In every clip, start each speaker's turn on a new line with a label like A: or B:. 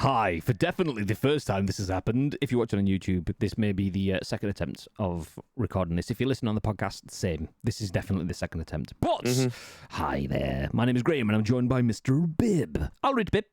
A: Hi, for definitely the first time this has happened. If you're watching on YouTube, this may be the second attempt of recording this. If you're listening on the podcast, same. This is definitely the second attempt. But, hi there. My name is Graham, and I'm joined by Mr. Bib. I'll read Bib.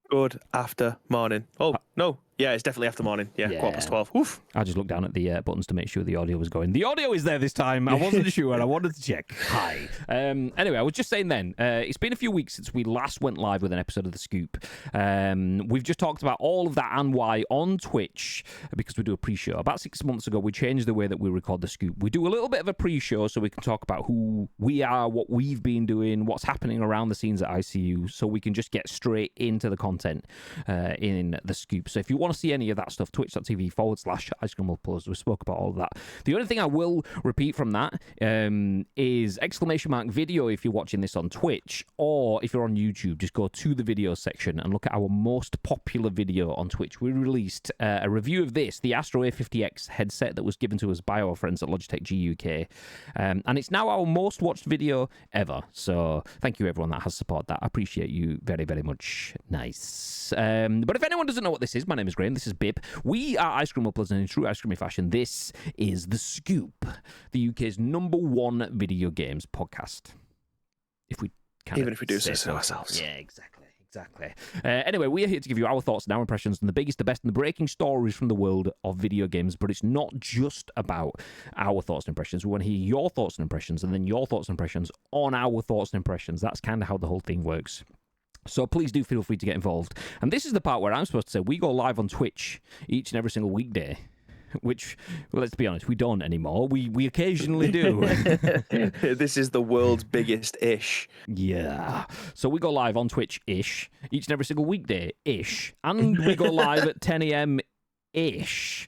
B: Good after morning. Oh, no. Yeah, it's definitely after morning. Yeah, 12:15. Oof.
A: I just looked down at the buttons to make sure the audio was going. The audio is there this time. I wasn't sure. I wanted to check. Hi. Anyway, I was just saying then, it's been a few weeks since we last went live with an episode of The Scoop. We've just talked about all of that and why on Twitch, because we do a pre-show. About 6 months ago, we changed the way that we record The Scoop. We do a little bit of a pre-show so we can talk about who we are, what we've been doing, what's happening around the scenes at ICU, so we can just get straight into the content in The Scoop. So if you want to see any of that stuff, twitch.tv/Ice Cream Plus. We spoke about all of that. The only thing I will repeat from that is !video if you're watching this on Twitch, or if you're on YouTube, just go to the video section and look at our most popular video on Twitch. We released a review of this, the Astro A50X headset that was given to us by our friends at Logitech GUK, and it's now our most watched video ever. So thank you everyone that has supported that. I appreciate you very, very much. Nice. But if anyone doesn't know what this is, my name is Graham. This is Bib. We are Ice Cream Uploads, and in true Ice Creamy fashion, this is The Scoop, the UK's #1 video games podcast.
B: Even if we do so ourselves.
A: Yeah, exactly. Anyway, we are here to give you our thoughts and our impressions on the biggest, the best, and the breaking stories from the world of video games. But it's not just about our thoughts and impressions. We want to hear your thoughts and impressions, and then your thoughts and impressions on our thoughts and impressions. That's kind of how the whole thing works. So please do feel free to get involved. And this is the part where I'm supposed to say we go live on Twitch each and every single weekday, which, well, let's be honest, we don't anymore. We occasionally do.
B: This is the world's biggest-ish.
A: Yeah. So we go live on Twitch-ish each and every single weekday-ish. And we go live at 10 a.m. ish.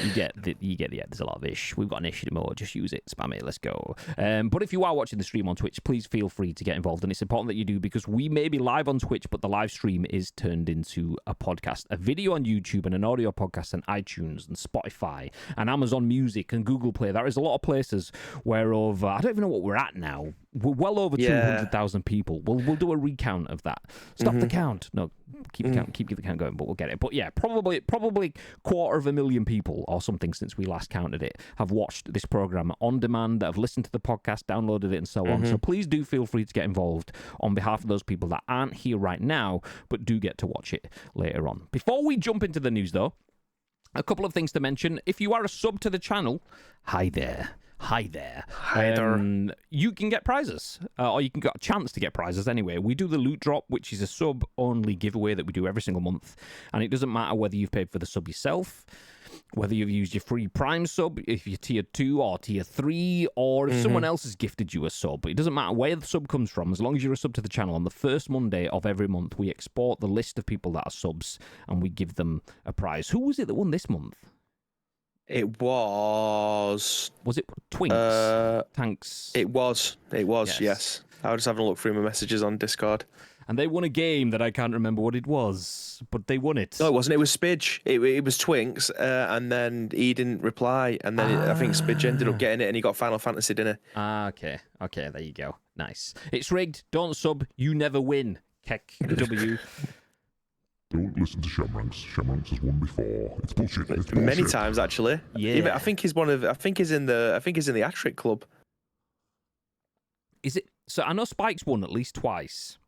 A: You get there's a lot of ish. We've got an ish anymore. Just use it, spam it, let's go. But if you are watching the stream on Twitch, please feel free to get involved, and it's important that you do, because we may be live on Twitch, but the live stream is turned into a podcast, a video on YouTube, and an audio podcast on iTunes and Spotify and Amazon Music and Google Play. There is a lot of places where over, I don't even know what we're at now. We're well over 200,000 people. We'll do a recount of that. Stop the count. No, keep the count going, but we'll get it. But yeah, probably 250,000 people or something since we last counted it have watched this program on demand, that have listened to the podcast, downloaded it, and so on. So please do feel free to get involved on behalf of those people that aren't here right now, but do get to watch it later on. Before we jump into the news, though, a couple of things to mention. If you are a sub to the channel, hi there. You can get prizes, or you can get a chance to get prizes anyway. We do the loot drop, which is a sub-only giveaway that we do every single month, and it doesn't matter whether you've paid for the sub yourself, whether you've used your free Prime sub, if you're tier 2 or tier 3, or if someone else has gifted you a sub. It doesn't matter where the sub comes from, as long as you're a sub to the channel. On the first Monday of every month, we export the list of people that are subs, and we give them a prize. Who was it that won this month?
B: It was...
A: Was it Twinks? Tanks?
B: It was, yes. I was just having a look through my messages on Discord.
A: And they won a game that I can't remember what it was, but they won it.
B: No, it wasn't. It was Spidge. It was Twinks, and then he didn't reply, and then I think Spidge ended up getting it, and he got Final Fantasy dinner.
A: Okay, there you go. Nice. It's rigged. Don't sub. You never win. Keck W.
C: Don't listen to Shamranks. Shamranks has won before. It's bullshit.
B: Many times, actually.
A: Yeah.
B: I think he's in the Atric Club.
A: Is it? So I know Spike's won at least twice.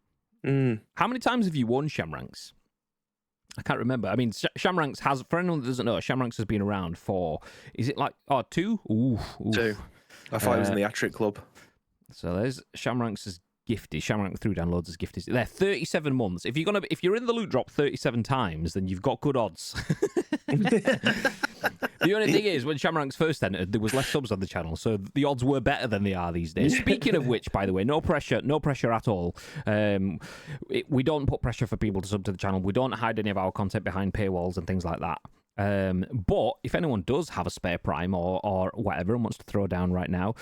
A: How many times have you won Shamranks? I can't remember. I mean, Shamranks has, for anyone that doesn't know, Shamranks has been around for, is it like, 2? Ooh.
B: 2. I thought it was in the Atric Club.
A: So there's Shamranks' gifted. Shamrank threw down loads of gifted. They're 37 months. If you're in the loot drop 37 times, then you've got good odds. The only thing is, when Shamranks first entered, there was less subs on the channel, so the odds were better than they are these days. Speaking of which, by the way, no pressure at all. We don't put pressure for people to sub to the channel. We don't hide any of our content behind paywalls and things like that. But if anyone does have a spare Prime or whatever and wants to throw down right now,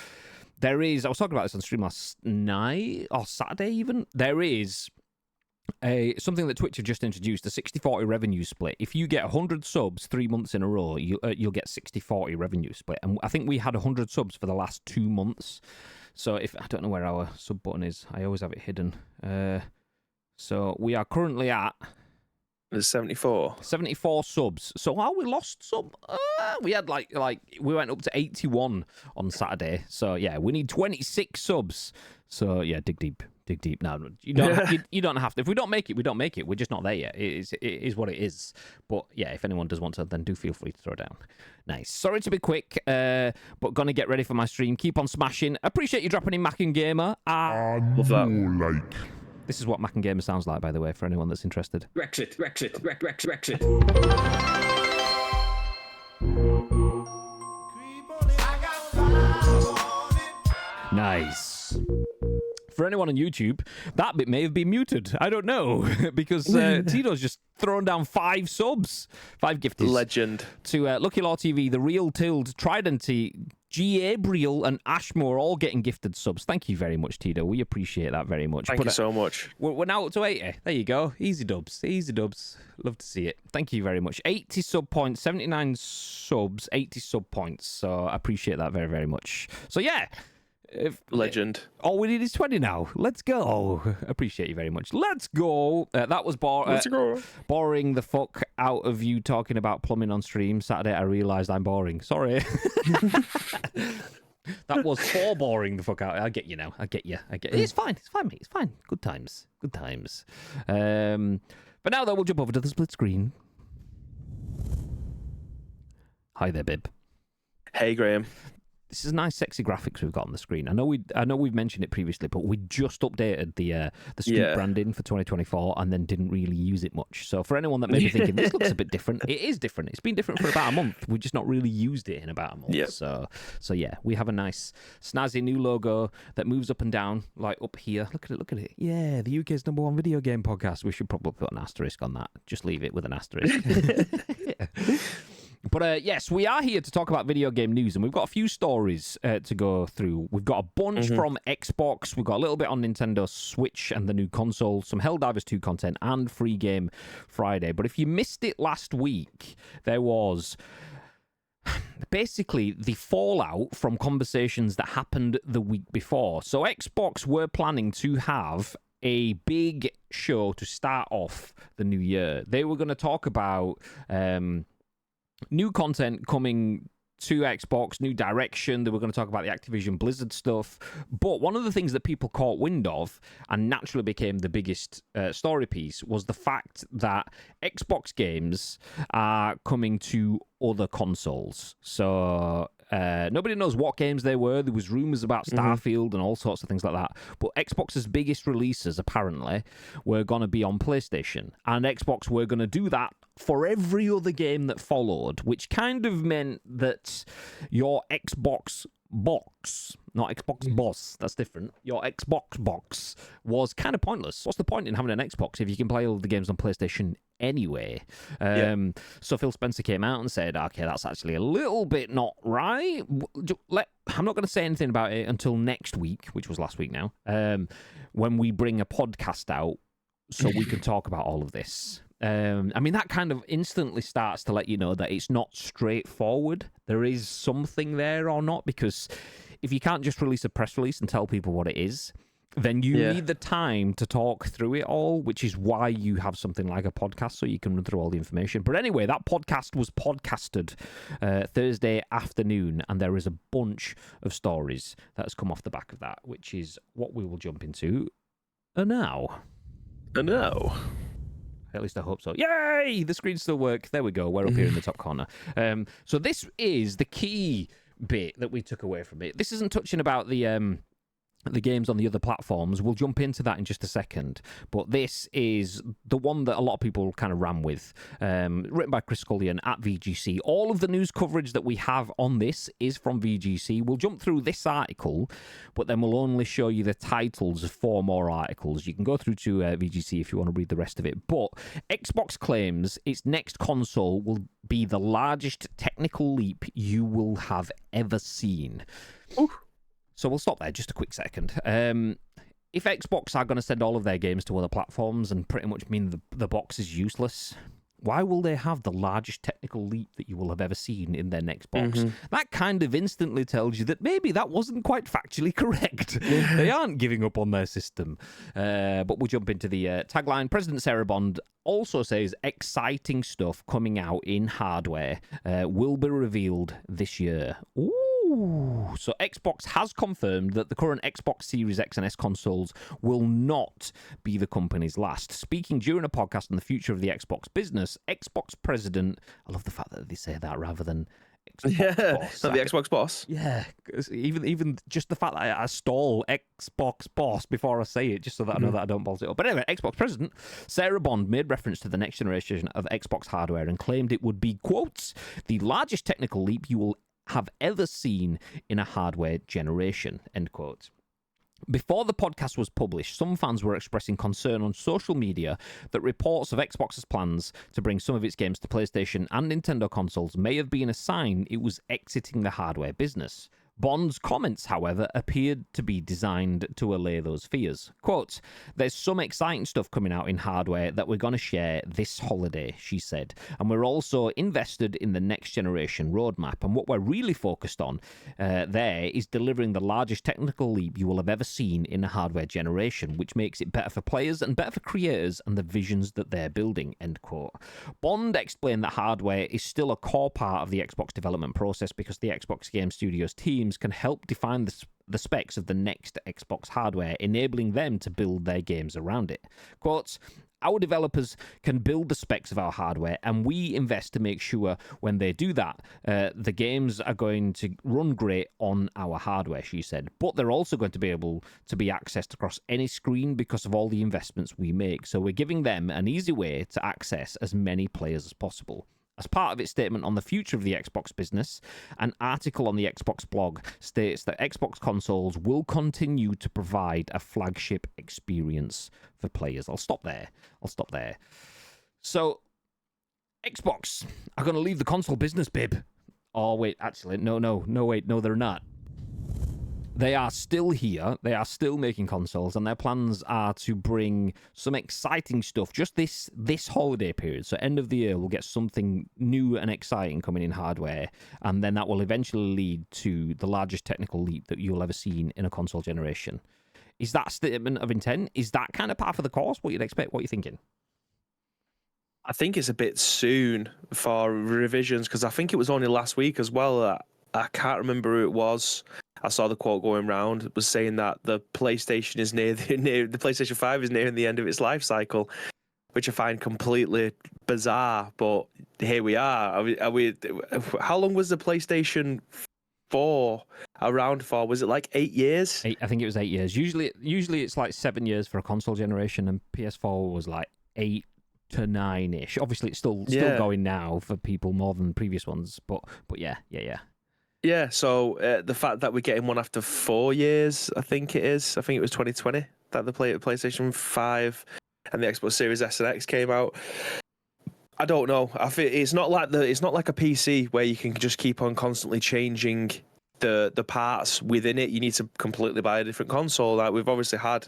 A: there is, I was talking about this on stream last night, or Saturday even, there is something that Twitch have just introduced, a 60-40 revenue split. If you get 100 subs 3 months in a row, you'll get 60-40 revenue split. And I think we had 100 subs for the last 2 months. So I don't know where our sub button is. I always have it hidden. So we are currently at
B: There's 74.
A: 74 subs. So how we lost some? We had like we went up to 81 on Saturday. So yeah, we need 26 subs. So yeah, dig deep. Now you don't you don't have to. If we don't make it, we don't make it. We're just not there yet. It is what it is. But yeah, if anyone does want to, then do feel free to throw down. Nice. Sorry to be quick, but gonna get ready for my stream. Keep on smashing. Appreciate you dropping in Mac and Gamer.
B: Love that.
C: Like.
A: This is what Mac and Gamer sounds like, by the way, for anyone that's interested.
D: Brexit.
A: Nice. For anyone on YouTube, that bit may have been muted. I don't know, because Tito's just thrown down 5 subs, 5 gifties.
B: Legend.
A: To Lucky Law TV, The Real Tild, Tridenty, Gabriel, and Ashmore all getting gifted subs. Thank you very much, Tito. We appreciate that very much.
B: Thank you so much.
A: We're now up to 80. There you go. Easy dubs. Love to see it. Thank you very much. 80 sub points, 79 subs, 80 sub points. So I appreciate that very, very much. So yeah.
B: Legend.
A: All we need is 20 now. Let's go. Appreciate you very much. Let's go. That was boring the fuck out of you talking about plumbing on stream. Saturday, I realised I'm boring. Sorry. That was for boring the fuck out. I get you now. I get you. It's fine, mate. It's fine. Good times. But now, though, we'll jump over to the split screen. Hi there, Bib.
B: Hey, Graham.
A: This is nice, sexy graphics we've got on the screen. I know we've mentioned it previously, but we just updated the Scoop branding for 2024 and then didn't really use it much. So for anyone that may be thinking this looks a bit different, it is different. It's been different for about a month. We've just not really used it in about a month.
B: Yep.
A: So yeah, we have a nice snazzy new logo that moves up and down, like up here. Look at it. Yeah, the UK's #1 video game podcast. We should probably put an asterisk on that. Just leave it with an asterisk. Yeah. But yes, we are here to talk about video game news, and we've got a few stories to go through. We've got a bunch from Xbox, we've got a little bit on Nintendo Switch and the new console, some Helldivers 2 content, and Free Game Friday. But if you missed it last week, there was basically the fallout from conversations that happened the week before. So Xbox were planning to have a big show to start off the new year. They were going to talk about new content coming to Xbox, new direction. They were going to talk about the Activision Blizzard stuff. But one of the things that people caught wind of and naturally became the biggest story piece was the fact that Xbox games are coming to other consoles. So nobody knows what games they were. There was rumors about Starfield and all sorts of things like that. But Xbox's biggest releases, apparently, were going to be on PlayStation. And Xbox were going to do that for every other game that followed, which kind of meant that your Xbox box, not Xbox boss, that's different, your Xbox box was kind of pointless. What's the point in having an Xbox if you can play all the games on PlayStation anyway? So Phil Spencer came out and said, okay, that's actually a little bit not right. I'm not going to say anything about it until next week, which was last week now, when we bring a podcast out so we can talk about all of this. I mean, that kind of instantly starts to let you know that it's not straightforward. There is something there or not, because if you can't just release a press release and tell people what it is, then you need the time to talk through it all, which is why you have something like a podcast, so you can run through all the information. But anyway, that podcast was podcasted Thursday afternoon, and there is a bunch of stories that has come off the back of that, which is what we will jump into now. At least I hope so. Yay! The screens still work. There we go. We're up here in the top corner. So this is the key bit that we took away from it. This isn't touching about the games on the other platforms. We'll jump into that in just a second. But this is the one that a lot of people kind of ran with. Written by Chris Scullion at VGC. All of the news coverage that we have on this is from VGC. We'll jump through this article, but then we'll only show you the titles of 4 more articles. You can go through to VGC if you want to read the rest of it. But Xbox claims its next console will be the largest technical leap you will have ever seen. Ooh. So we'll stop there just a quick second. If Xbox are going to send all of their games to other platforms and pretty much mean the box is useless, Why will they have the largest technical leap that you will have ever seen in their next box? That kind of instantly tells you that maybe that wasn't quite factually correct. They aren't giving up on their system. But we'll jump into the tagline. President Sarah Bond also says exciting stuff coming out in hardware will be revealed this year. Ooh. So Xbox has confirmed that the current Xbox Series X and S consoles will not be the company's last. Speaking during a podcast on the future of the Xbox business, Xbox president, I love the fact that they say that rather than Xbox boss.
B: Not the Xbox boss.
A: Yeah, even just the fact that I stall Xbox boss before I say it, just so that I know that I don't balls it up. But anyway, Xbox president Sarah Bond made reference to the next generation of Xbox hardware and claimed it would be, quotes, the largest technical leap you will have ever seen in a hardware generation, end quote. Before the podcast was published, some fans were expressing concern on social media that reports of Xbox's plans to bring some of its games to PlayStation and Nintendo consoles may have been a sign it was exiting the hardware business. Bond's comments, however, appeared to be designed to allay those fears. Quote, there's some exciting stuff coming out in hardware that we're going to share this holiday, she said. And we're also invested in the next generation roadmap. And what we're really focused on there is delivering the largest technical leap you will have ever seen in a hardware generation, which makes it better for players and better for creators and the visions that they're building, end quote. Bond explained that hardware is still a core part of the Xbox development process because the Xbox Game Studios teams can help define the specs of the next Xbox hardware, enabling them to build their games around it. Quotes, our developers can build the specs of our hardware, and we invest to make sure when they do that, the games are going to run great on our hardware, she said. But they're also going to be able to be accessed across any screen because of all the investments we make. So we're giving them an easy way to access as many players as possible. As part of its statement on the future of the Xbox business, an article on the Xbox blog states that Xbox consoles will continue to provide a flagship experience for players. I'll stop there. So, Xbox are going to leave the console business, bib. Oh, wait, actually, no, they're not. They are still here. They are still making consoles, and their plans are to bring some exciting stuff just this holiday period. So end of the year, we'll get something new and exciting coming in hardware, and then that will eventually lead to the largest technical leap that you'll ever seen in a console generation. Is that a statement of intent? Is that kind of part of the course? What you'd expect? What are you thinking?
B: I think it's a bit soon for revisions because I think it was only last week as well. I can't remember who it was. I saw the quote going around. It was saying that the PlayStation is near the PlayStation 5 is nearing the end of its life cycle, which I find completely bizarre. But here we are. How long was the PlayStation 4 around for? Was it like 8 years?
A: I think it was 8 years. Usually it's like 7 years for a console generation, and PS4 was like 8 to 9-ish. Obviously, it's still going now for people more than previous ones. But yeah.
B: Yeah, so the fact that we're getting one after 4 years, I think it was 2020 that the PlayStation 5 and the Xbox Series S and X came out. I don't know. I feel it's not like a PC where you can just keep on constantly changing the parts within it. You need to completely buy a different console. Like we've obviously had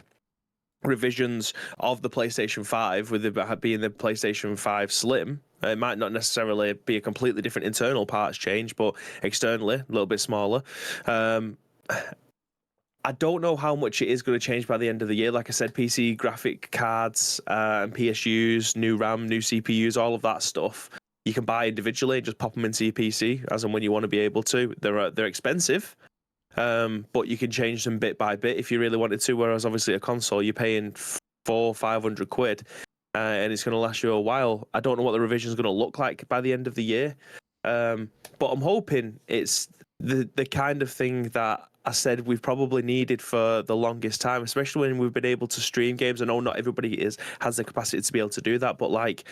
B: revisions of the PlayStation 5 with it being the PlayStation 5 Slim. It might not necessarily be a completely different internal parts change, but externally a little bit smaller. I don't know how much it is going to change by the end of the year. Like I said, PC graphic cards and PSUs, new RAM, new CPUs, all of that stuff you can buy individually and just pop them into your PC as and when you want to be able to. They're expensive. But you can change them bit by bit if you really wanted to. Whereas obviously a console, you're paying 400-500 quid, and it's going to last you a while. I don't know what the revision is going to look like by the end of the year, but I'm hoping it's the kind of thing that I said we've probably needed for the longest time, especially when we've been able to stream games. I know not everybody has the capacity to be able to do that, but like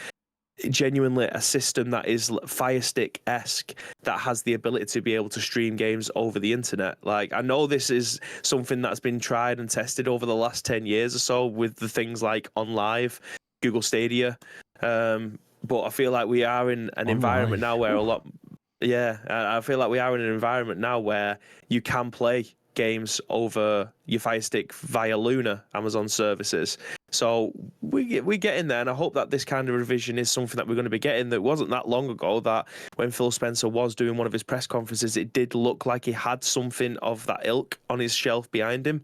B: genuinely a system that is Fire Stick-esque that has the ability to be able to stream games over the internet. Like I know this is something that's been tried and tested over the last 10 years or so with the things like OnLive, Google Stadia, but I feel like we are in an environment now where I feel like we are in an environment now where you can play games over your Fire Stick via Luna, Amazon services, So we get in there, and I hope that this kind of revision is something that we're going to be getting. That wasn't that long ago that when Phil Spencer was doing one of his press conferences, it did look like he had something of that ilk on his shelf behind him.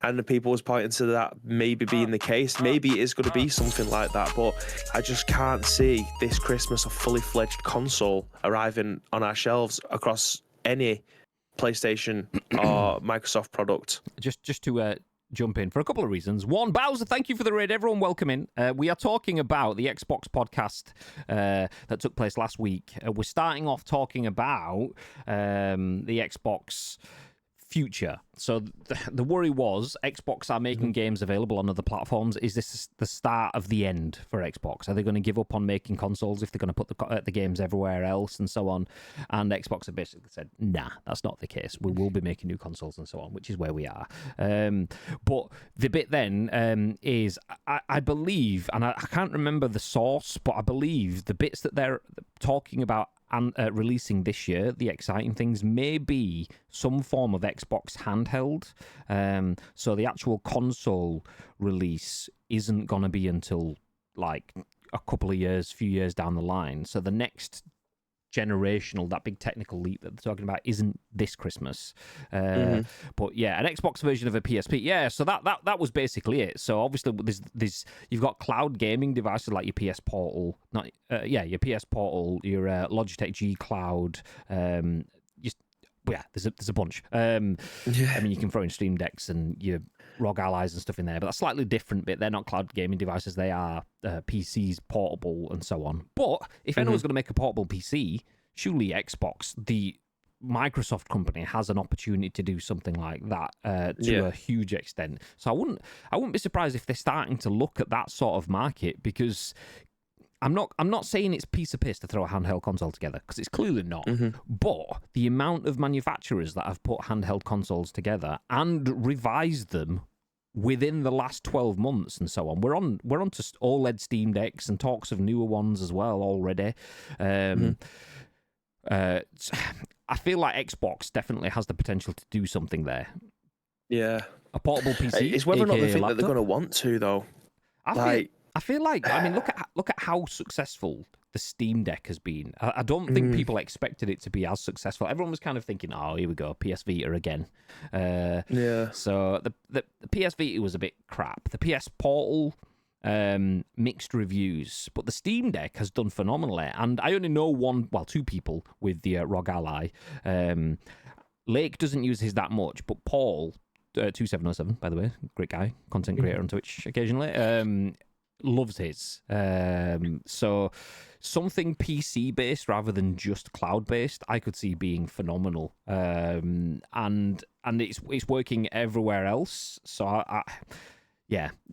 B: And the people was pointing to that maybe being the case. Maybe it is going to be something like that, but I just can't see this Christmas a fully fledged console arriving on our shelves across any PlayStation or Microsoft product.
A: Just to jump in for a couple of reasons. One, Bowser, thank you for the raid. Everyone, welcome in. We are talking about the Xbox podcast that took place last week. We're starting off talking about the Xbox future. So the worry was Xbox are making games available on other platforms. Is this the start of the end for Xbox? Are they going to give up on making consoles if they're going to put the games everywhere else and so on? And Xbox have basically said, nah, that's not the case. We will be making new consoles and so on, which is where we are. But the bit then is, I believe, and I can't remember the source, but I believe the bits that they're talking about and releasing this year, the exciting things may be some form of Xbox handheld. So the actual console release isn't going to be until like a couple of years, few years down the line. So the next generational, that big technical leap that they're talking about isn't this Christmas. But yeah, an Xbox version of a PSP. Yeah, so that was basically it. So obviously there's you've got cloud gaming devices like your PS Portal, your PS Portal, your Logitech G Cloud, there's a bunch. I mean, you can throw in Stream Decks and your ROG Allies and stuff in there, but that's slightly different bit. They're not cloud gaming devices. They are PCs, portable, and so on. But if anyone's going to make a portable PC, surely Xbox, the Microsoft company, has an opportunity to do something like that to a huge extent. So I wouldn't be surprised if they're starting to look at that sort of market, because I'm not saying it's a piece of piss to throw a handheld console together, because it's clearly not. But the amount of manufacturers that have put handheld consoles together and revised them within the last 12 months and so on. We're on to OLED Steam Decks and talks of newer ones as well already. I feel like Xbox definitely has the potential to do something there.
B: Yeah.
A: A portable PC.
B: It's whether or not they think
A: laptop.
B: that they're going to want to, though.
A: I feel like, I mean, look at how successful the Steam Deck has been. I don't think people expected it to be as successful. Everyone was kind of thinking, oh, here we go, PS Vita again. So the PS Vita was a bit crap. The PS Portal, mixed reviews, but the Steam Deck has done phenomenally. And I only know two people with the ROG Ally. Lake doesn't use his that much, but Paul, 2707, by the way, great guy, content creator on Twitch occasionally, loves his. So something PC based rather than just cloud based, I could see being phenomenal. And it's working everywhere else. So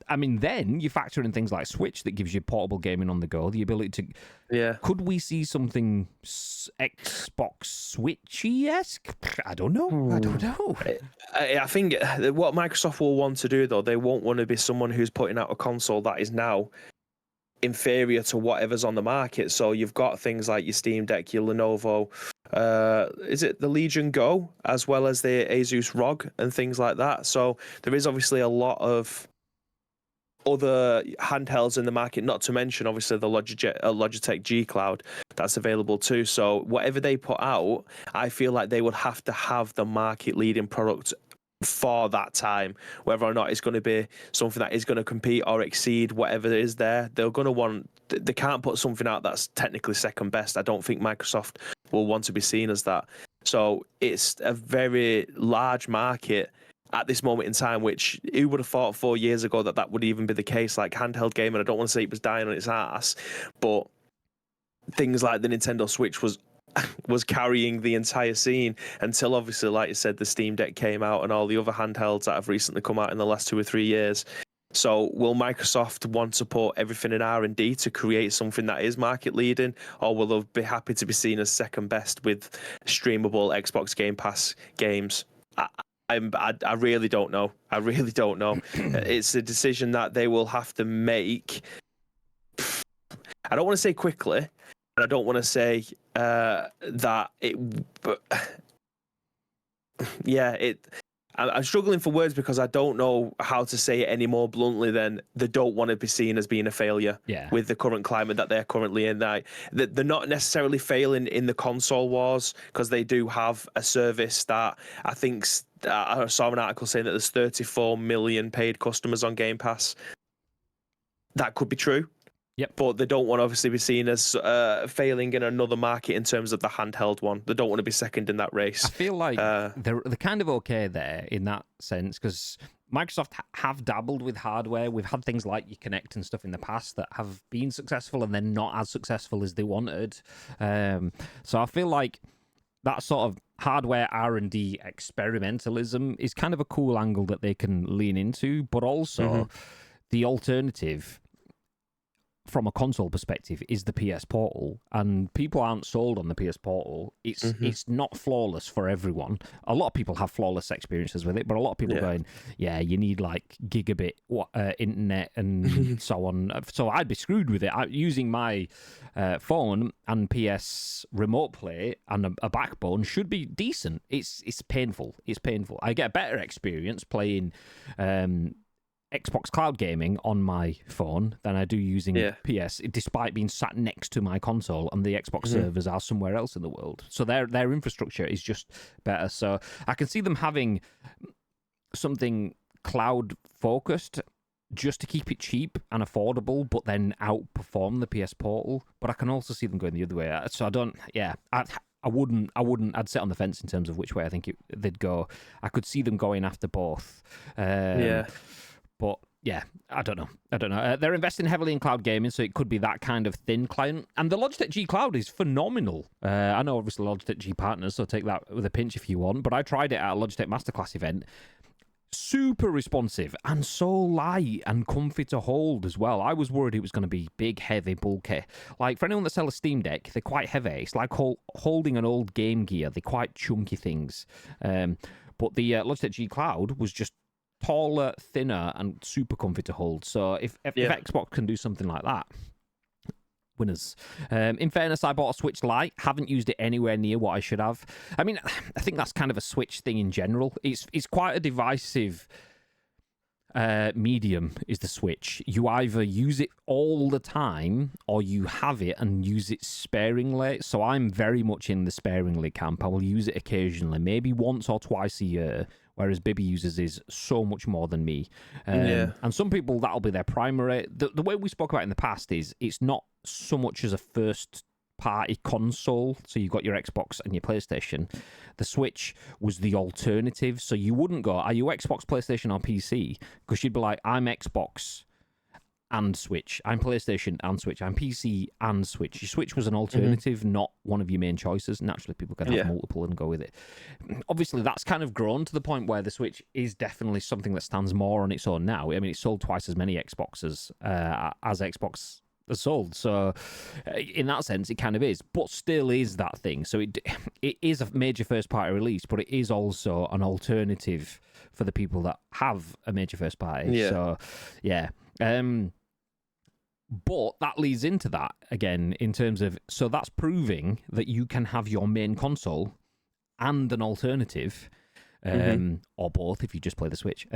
A: I mean, then you factor in things like Switch that gives you portable gaming on the go, the ability to. Yeah. Could we see something Xbox Switchy-esque? I don't know.
B: I think what Microsoft will want to do, though, they won't want to be someone who's putting out a console that is now inferior to whatever's on the market. So you've got things like your Steam Deck, your Lenovo, is it the Legion Go, as well as the Asus ROG and things like that. So there is obviously a lot of other handhelds in the market, not to mention obviously the Logitech G Cloud that's available too. So whatever they put out, I feel like they would have to have the market leading product for that time. Whether or not it's going to be something that is going to compete or exceed whatever is there, they're going to want. They can't put something out that's technically second best. I don't think Microsoft will want to be seen as that. So it's a very large market at this moment in time, which who would have thought 4 years ago that would even be the case? Like handheld gaming, I don't want to say it was dying on its ass, but things like the Nintendo Switch was carrying the entire scene until obviously, like you said, the Steam Deck came out and all the other handhelds that have recently come out in the last 2 or 3 years. So will Microsoft want to put everything in R&D to create something that is market leading, or will they be happy to be seen as second best with streamable Xbox Game Pass games? I really don't know. I really don't know. It's a decision that they will have to make. I don't want to say quickly, and I don't want to say that it. But yeah, I'm struggling for words because I don't know how to say it any more bluntly than they don't want to be seen as being a failure with the current climate that they're currently in. They're not necessarily failing in the console wars because they do have a service that I think I saw an article saying that there's 34 million paid customers on Game Pass. That could be true.
A: Yep.
B: But they don't want to obviously be seen as failing in another market in terms of the handheld one. They don't want to be second in that race.
A: I feel like they're kind of okay there in that sense because Microsoft have dabbled with hardware. We've had things like your Kinect and stuff in the past that have been successful and then not as successful as they wanted. So I feel like that sort of hardware R&D experimentalism is kind of a cool angle that they can lean into, but also the alternative from a console perspective is the PS Portal, and people aren't sold on the PS Portal. It's not flawless for everyone. A lot of people have flawless experiences with it, but a lot of people going, you need like gigabit internet and so on. So I'd be screwed with it. Using my phone and PS Remote Play and a backbone should be decent. It's painful. It's painful. I get a better experience playing Xbox Cloud Gaming on my phone than I do using PS, despite being sat next to my console and the Xbox servers are somewhere else in the world. So their infrastructure is just better. So I can see them having something cloud focused just to keep it cheap and affordable, but then outperform the PS Portal. But I can also see them going the other way. So I don't, I wouldn't. I'd sit on the fence in terms of which way I think they'd go. I could see them going after both. But yeah, I don't know. They're investing heavily in cloud gaming, so it could be that kind of thin client. And the Logitech G Cloud is phenomenal. I know obviously Logitech G partners, so take that with a pinch if you want. But I tried it at a Logitech Masterclass event. Super responsive and so light and comfy to hold as well. I was worried it was going to be big, heavy, bulky. Like for anyone that sells a Steam Deck, they're quite heavy. It's like holding an old Game Gear. They're quite chunky things. But the Logitech G Cloud was just taller, thinner, and super comfy to hold. So if Xbox can do something like that, winners. In fairness, I bought a Switch Lite. Haven't used it anywhere near what I should have. I mean, I think that's kind of a Switch thing in general. It's quite a divisive medium, is the Switch. You either use it all the time or you have it and use it sparingly. So I'm very much in the sparingly camp. I will use it occasionally, maybe once or twice a year, whereas Bibby uses is so much more than me. And some people, that'll be their primary. The way we spoke about in the past is it's not so much as a first-party console, so you've got your Xbox and your PlayStation. The Switch was the alternative, so you wouldn't go, are you Xbox, PlayStation, or PC? Because you'd be like, I'm Xbox and Switch. I'm PlayStation and Switch. I'm PC and Switch. Your Switch was an alternative, not one of your main choices. Naturally, people can have multiple and go with it. Obviously, that's kind of grown to the point where the Switch is definitely something that stands more on its own now. I mean, it sold twice as many Xboxes as Xbox has sold. So in that sense, it kind of is, but still is that thing. So it is a major first-party release, but it is also an alternative for the people that have a major first-party.
B: Yeah.
A: So, yeah. But that leads into that again in terms of, so that's proving that you can have your main console and an alternative, or both if you just play the Switch.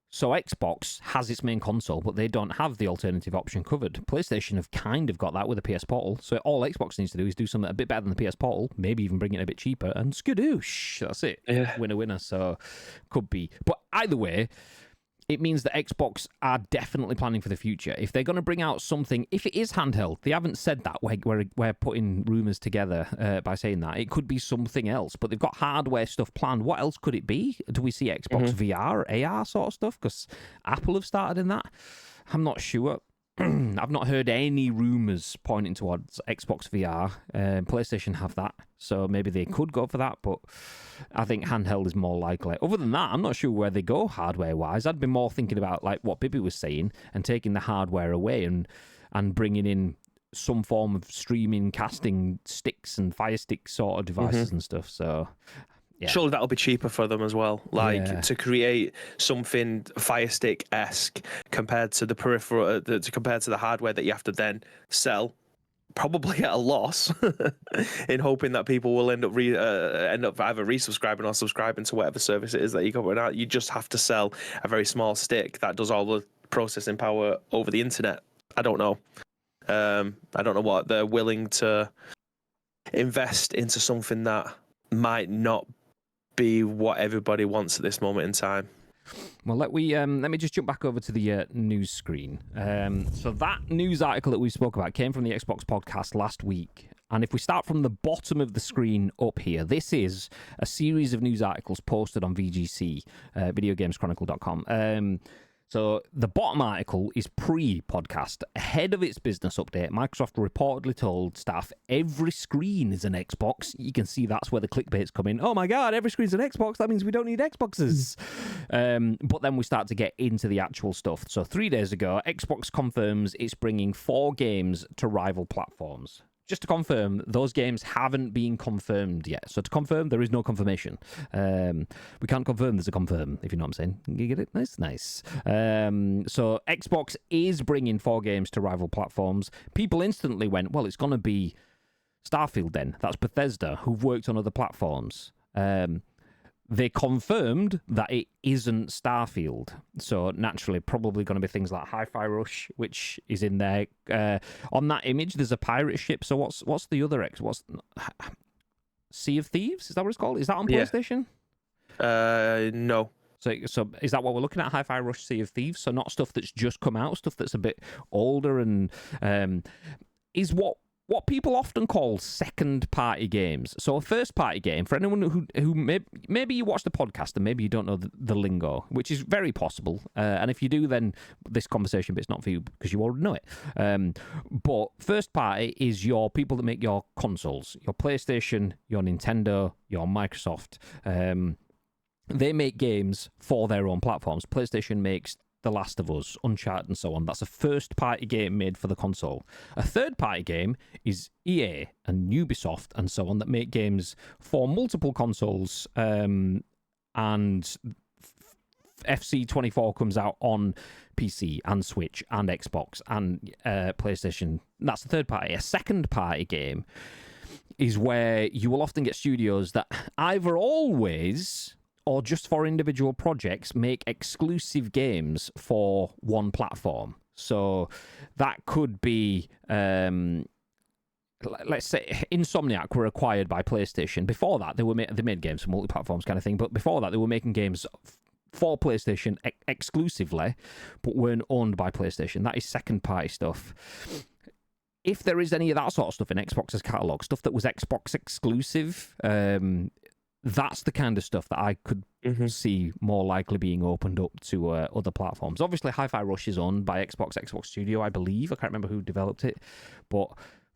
A: So Xbox has its main console, but they don't have the alternative option covered. PlayStation have kind of got that with the PS Portal. So all Xbox needs to do is do something a bit better than the PS Portal, maybe even bring it a bit cheaper, and skadoosh, that's it.
B: Yeah.
A: Winner. So could be. But either way, it means that Xbox are definitely planning for the future. If they're going to bring out something, if it is handheld, they haven't said that. We're putting rumours together by saying that. It could be something else, but they've got hardware stuff planned. What else could it be? Do we see Xbox VR, AR sort of stuff? Because Apple have started in that. I'm not sure. I've not heard any rumours pointing towards Xbox VR. PlayStation have that, so maybe they could go for that, but I think handheld is more likely. Other than that, I'm not sure where they go hardware-wise. I'd be more thinking about like what Bibby was saying and taking the hardware away and bringing in some form of streaming, casting sticks and Fire Stick sort of devices and stuff. So yeah.
B: Surely that'll be cheaper for them as well. Like to create something Fire Stick-esque compared to the peripheral, compared to the hardware that you have to then sell. probably at a loss in hoping that people will end up either resubscribing or subscribing to whatever service it is that you're going out. You just have to sell a very small stick that does all the processing power over the internet. I don't know. I don't know what they're willing to invest into something that might not be what everybody wants at this moment in time.
A: Well, let me just jump back over to the news screen. So that news article that we spoke about came from the Xbox podcast last week. And if we start from the bottom of the screen up here, this is a series of news articles posted on VGC, videogameschronicle.com. So the bottom article is pre-podcast. Ahead of its business update, Microsoft reportedly told staff every screen is an Xbox. You can see that's where the clickbait's come in. Oh my God, every screen's an Xbox. That means we don't need Xboxes. But then we start to get into the actual stuff. So 3 days ago, Xbox confirms it's bringing 4 games to rival platforms. Just to confirm, those games haven't been confirmed yet. So to confirm, there is no confirmation. We can't confirm there's a confirm, if you know what I'm saying. You get it? Nice. So Xbox is bringing 4 games to rival platforms. People instantly went, well, it's going to be Starfield then. That's Bethesda, who've worked on other platforms. They confirmed that it isn't Starfield. So naturally, probably going to be things like Hi-Fi Rush, which is in there. On that image, there's a pirate ship. So what's the other X? What's Sea of Thieves? Is that what it's called? Is that on PlayStation?
B: No.
A: So is that what we're looking at? Hi-Fi Rush, Sea of Thieves? So not stuff that's just come out, stuff that's a bit older and is what people often call second-party games. So a first-party game, for anyone who maybe you watch the podcast and maybe you don't know the lingo, which is very possible. And if you do, then this conversation bit's not for you because you already know it. But first-party is your people that make your consoles, your PlayStation, your Nintendo, your Microsoft. They make games for their own platforms. PlayStation makes The Last of Us, Uncharted, and so on. That's a first-party game made for the console. A third-party game is EA and Ubisoft and so on that make games for multiple consoles. And FC24 comes out on PC and Switch and Xbox and PlayStation. That's the third party. A second-party game is where you will often get studios that either always or just for individual projects, make exclusive games for one platform. So that could be, let's say, Insomniac were acquired by PlayStation. Before that, they made games for multi-platforms kind of thing, but before that, they were making games for PlayStation exclusively, but weren't owned by PlayStation. That is second-party stuff. If there is any of that sort of stuff in Xbox's catalogue, stuff that was Xbox exclusive, that's the kind of stuff that I could see more likely being opened up to other platforms. Obviously, Hi-Fi Rush is owned by Xbox Studio, I believe. I can't remember who developed it. But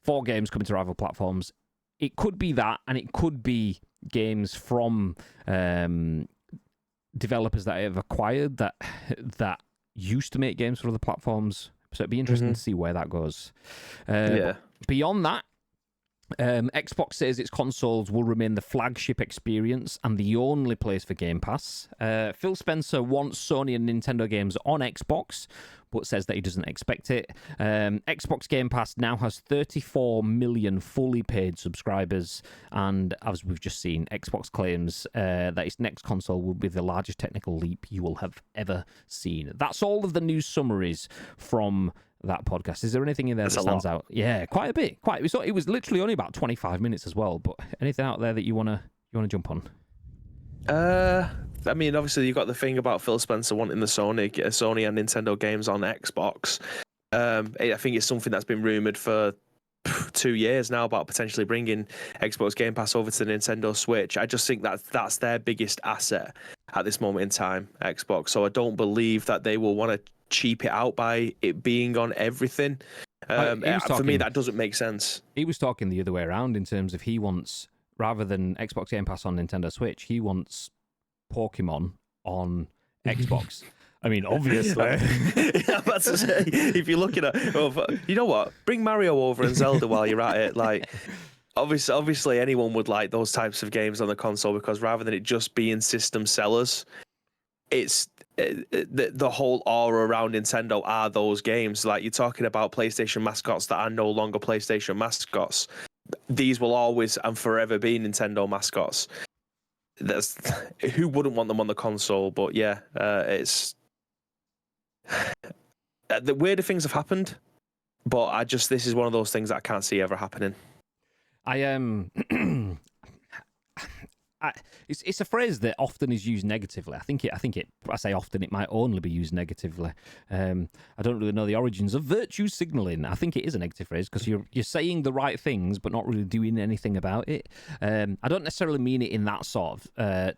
A: 4 games coming to rival platforms. It could be that, and it could be games from developers that I have acquired that used to make games for other platforms. So it'd be interesting to see where that goes. Beyond that, Xbox says its consoles will remain the flagship experience and the only place for Game Pass. Phil Spencer wants Sony and Nintendo games on Xbox, but says that he doesn't expect it. Xbox Game Pass now has 34 million fully paid subscribers, and as we've just seen, Xbox claims that its next console will be the largest technical leap you will have ever seen. That's all of the news summaries from that podcast. Is there anything in there that stands out? Yeah, quite a bit. It was literally only about 25 minutes as well, but anything out there that you want to jump on?
B: I mean, obviously you got the thing about Phil Spencer wanting the Sony and Nintendo games on Xbox. I think it's something that's been rumored for 2 years now about potentially bringing Xbox Game Pass over to the Nintendo Switch. I just think that's their biggest asset at this moment in time, Xbox. So I don't believe that they will want to cheap it out by it being on everything. For me, that doesn't make sense.
A: He was talking the other way around in terms of he wants, rather than Xbox Game Pass on Nintendo Switch, he wants Pokemon on Xbox. I mean, obviously.
B: I'm about to say, if you're looking at, you know what? Bring Mario over and Zelda while you're at it. Like, obviously, anyone would like those types of games on the console because rather than it just being system sellers, it's the whole aura around Nintendo are those games. Like, you're talking about PlayStation mascots that are no longer PlayStation mascots. These will always and forever be Nintendo mascots. That's who wouldn't want them on the console. But yeah, it's the weirder things have happened. But this is one of those things that I can't see ever happening.
A: It's a phrase that often is used negatively. I say often, it might only be used negatively. I don't really know the origins of virtue signaling. I think it is a negative phrase because you're saying the right things but not really doing anything about it. I don't necessarily mean it in that sort of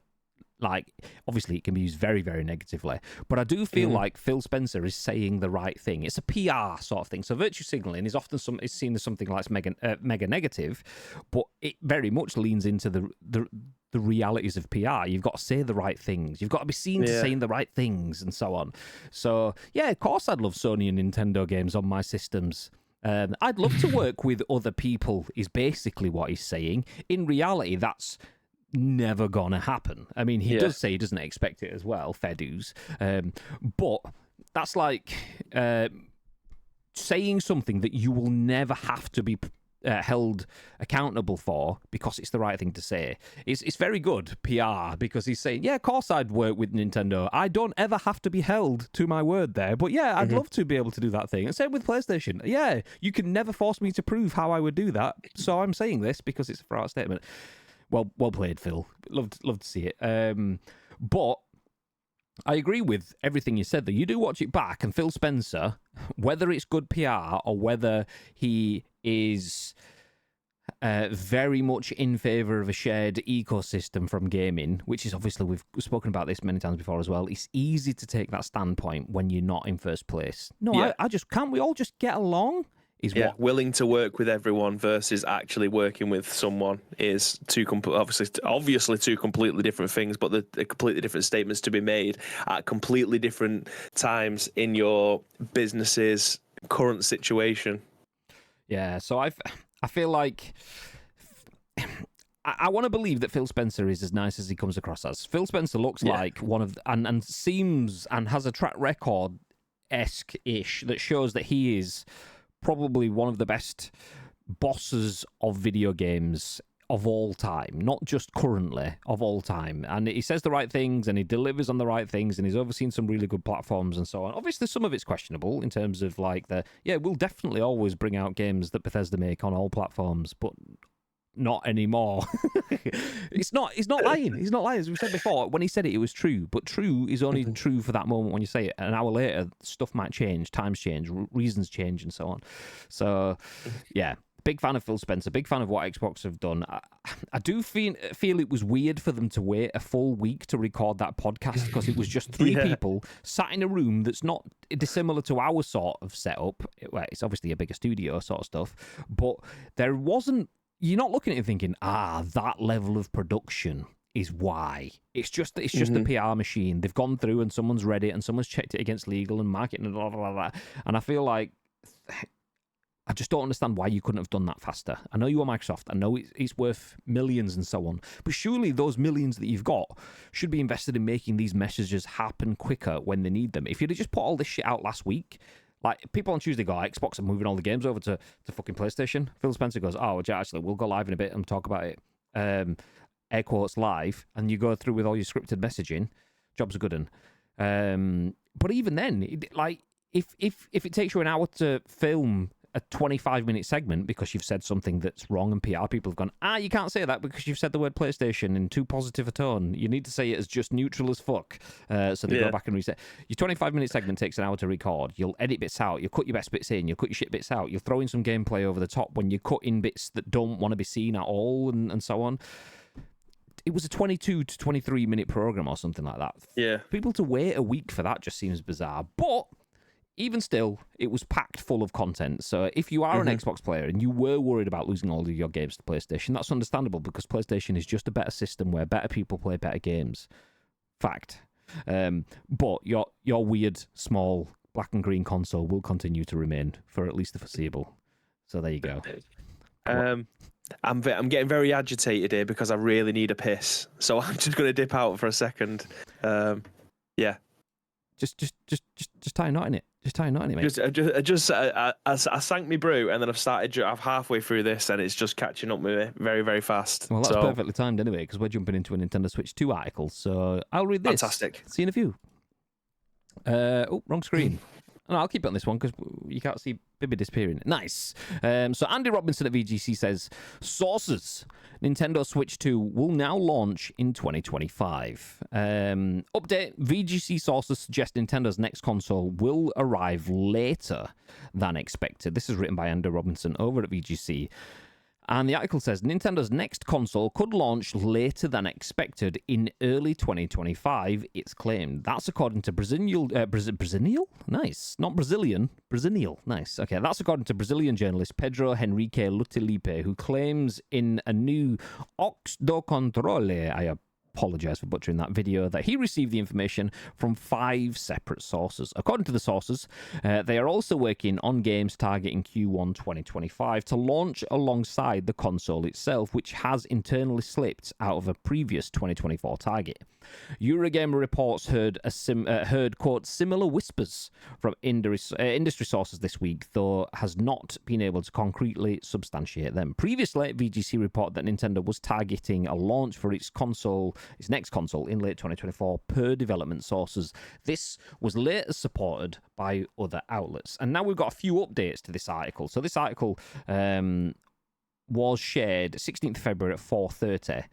A: like, obviously it can be used very, very negatively, but I do feel like Phil Spencer is saying the right thing. It's a PR sort of thing. So virtue signaling is often seen as something like mega negative, but it very much leans into the realities of PR. You've got to say the right things. You've got to be seen to saying the right things and so on. So yeah, of course I'd love Sony and Nintendo games on my systems. I'd love to work with other people is basically what he's saying. In reality, that's never gonna happen. I mean, he does say he doesn't expect it as well, fair dues. But that's like saying something that you will never have to be held accountable for because it's the right thing to say. It's very good PR because he's saying, yeah, of course I'd work with Nintendo. I don't ever have to be held to my word there, but yeah, I'd love to be able to do that thing. And same with PlayStation. Yeah, you can never force me to prove how I would do that, so I'm saying this because it's a proud statement. Well played, Phil. Love to see it. But I agree with everything you said there. You do watch it back, and Phil Spencer, whether it's good PR or whether he is very much in favour of a shared ecosystem from gaming, which is obviously, we've spoken about this many times before as well, it's easy to take that standpoint when you're not in first place. No, I just can't we all just get along?
B: Willing to work with everyone versus actually working with someone is obviously two completely different things, but they're completely different statements to be made at completely different times in your business's current situation. Yeah,
A: so I feel like I want to believe that Phil Spencer is as nice as he comes across as. Phil Spencer looks like one of and seems and has a track record esque-ish that shows that he is probably one of the best bosses of video games of all time, not just currently, of all time. And he says the right things and he delivers on the right things and he's overseen some really good platforms and so on. Obviously, some of it's questionable in terms of like we'll definitely always bring out games that Bethesda make on all platforms, but not anymore. He's not lying. He's not lying. As we said before, when he said it, it was true. But true is only true for that moment when you say it. An hour later, stuff might change, times change, reasons change, and so on. So, yeah, big fan of Phil Spencer. Big fan of what Xbox have done. I do feel it was weird for them to wait a full week to record that podcast because it was just three people sat in a room that's not dissimilar to our sort of setup. Well, it's obviously a bigger studio sort of stuff, but there wasn't. You're not looking at it thinking, that level of production is why. It's just the PR machine. They've gone through and someone's read it and someone's checked it against legal and marketing and blah, blah, blah. And I feel like I just don't understand why you couldn't have done that faster. I know you are Microsoft. I know it's worth millions and so on. But surely those millions that you've got should be invested in making these messages happen quicker when they need them. If you'd have just put all this shit out last week, like, people on Tuesday go, Xbox are moving all the games over to fucking PlayStation. Phil Spencer goes, actually, we'll go live in a bit and talk about it. Air quotes live. And you go through with all your scripted messaging. Job's a good one. But even then, if it takes you an hour to film a 25-minute segment because you've said something that's wrong and PR people have gone, you can't say that because you've said the word PlayStation in too positive a tone. You need to say it as just neutral as fuck. So they go back and reset. Your 25-minute segment takes an hour to record. You'll edit bits out. You'll cut your best bits in. You'll cut your shit bits out. You'll throw in some gameplay over the top when you cut in bits that don't want to be seen at all and so on. It was a 22 to 23-minute program or something like that.
B: Yeah.
A: People to wait a week for that just seems bizarre. But even still, it was packed full of content. So if you are an Xbox player and you were worried about losing all of your games to PlayStation, that's understandable because PlayStation is just a better system where better people play better games. Fact. But your weird, small, black and green console will continue to remain for at least the foreseeable. So there you go.
B: I'm getting very agitated here because I really need a piss. So I'm just going to dip out for a second. Yeah.
A: Just tie a knot in it. Just tie a knot in it, mate.
B: I sank my brew, and then I'm halfway through this, and it's just catching up with me very, very fast.
A: Well, that's perfectly timed anyway, because we're jumping into a Nintendo Switch 2 article. So I'll read this.
B: Fantastic.
A: See you in a few. Wrong screen. No, I'll keep it on this one because you can't see Bibby disappearing. Nice. So Andy Robinson at VGC says, sources. Nintendo Switch 2 will now launch in 2025. Update. VGC sources suggest Nintendo's next console will arrive later than expected. This is written by Andy Robinson over at VGC. And the article says Nintendo's next console could launch later than expected in early 2025, it's claimed. That's according to Brazilian... Nice. Not Brazilian. Brazilian. Nice. Okay, that's according to Brazilian journalist Pedro Henrique Lutilipe, who claims in a new Ox do Controle, I apologize for butchering that video, that he received the information from 5 separate sources. According to the sources, they are also working on games targeting Q1 2025 to launch alongside the console itself, which has internally slipped out of a previous 2024 target. Eurogamer reports heard, quote, similar whispers from industry sources this week, though has not been able to concretely substantiate them. Previously, VGC reported that Nintendo was targeting a launch for its next console in late 2024 per development sources. This was later supported by other outlets. And now we've got a few updates to this article. So this article was shared 16th of February at 4:30.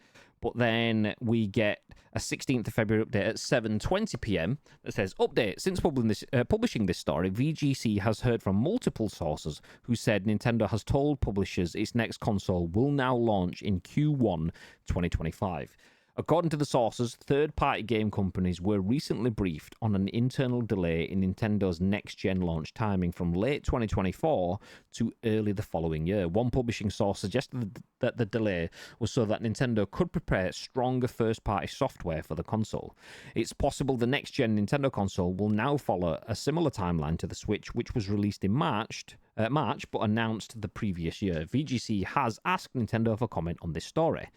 A: But then we get a 16th of February update at 7:20 p.m. that says, update, since publishing this story, VGC has heard from multiple sources who said Nintendo has told publishers its next console will now launch in Q1 2025. According to the sources, third-party game companies were recently briefed on an internal delay in Nintendo's next-gen launch timing from late 2024 to early the following year. One publishing source suggested that the delay was so that Nintendo could prepare stronger first-party software for the console. It's possible the next-gen Nintendo console will now follow a similar timeline to the Switch, which was released in March but announced the previous year. VGC has asked Nintendo for comment on this story.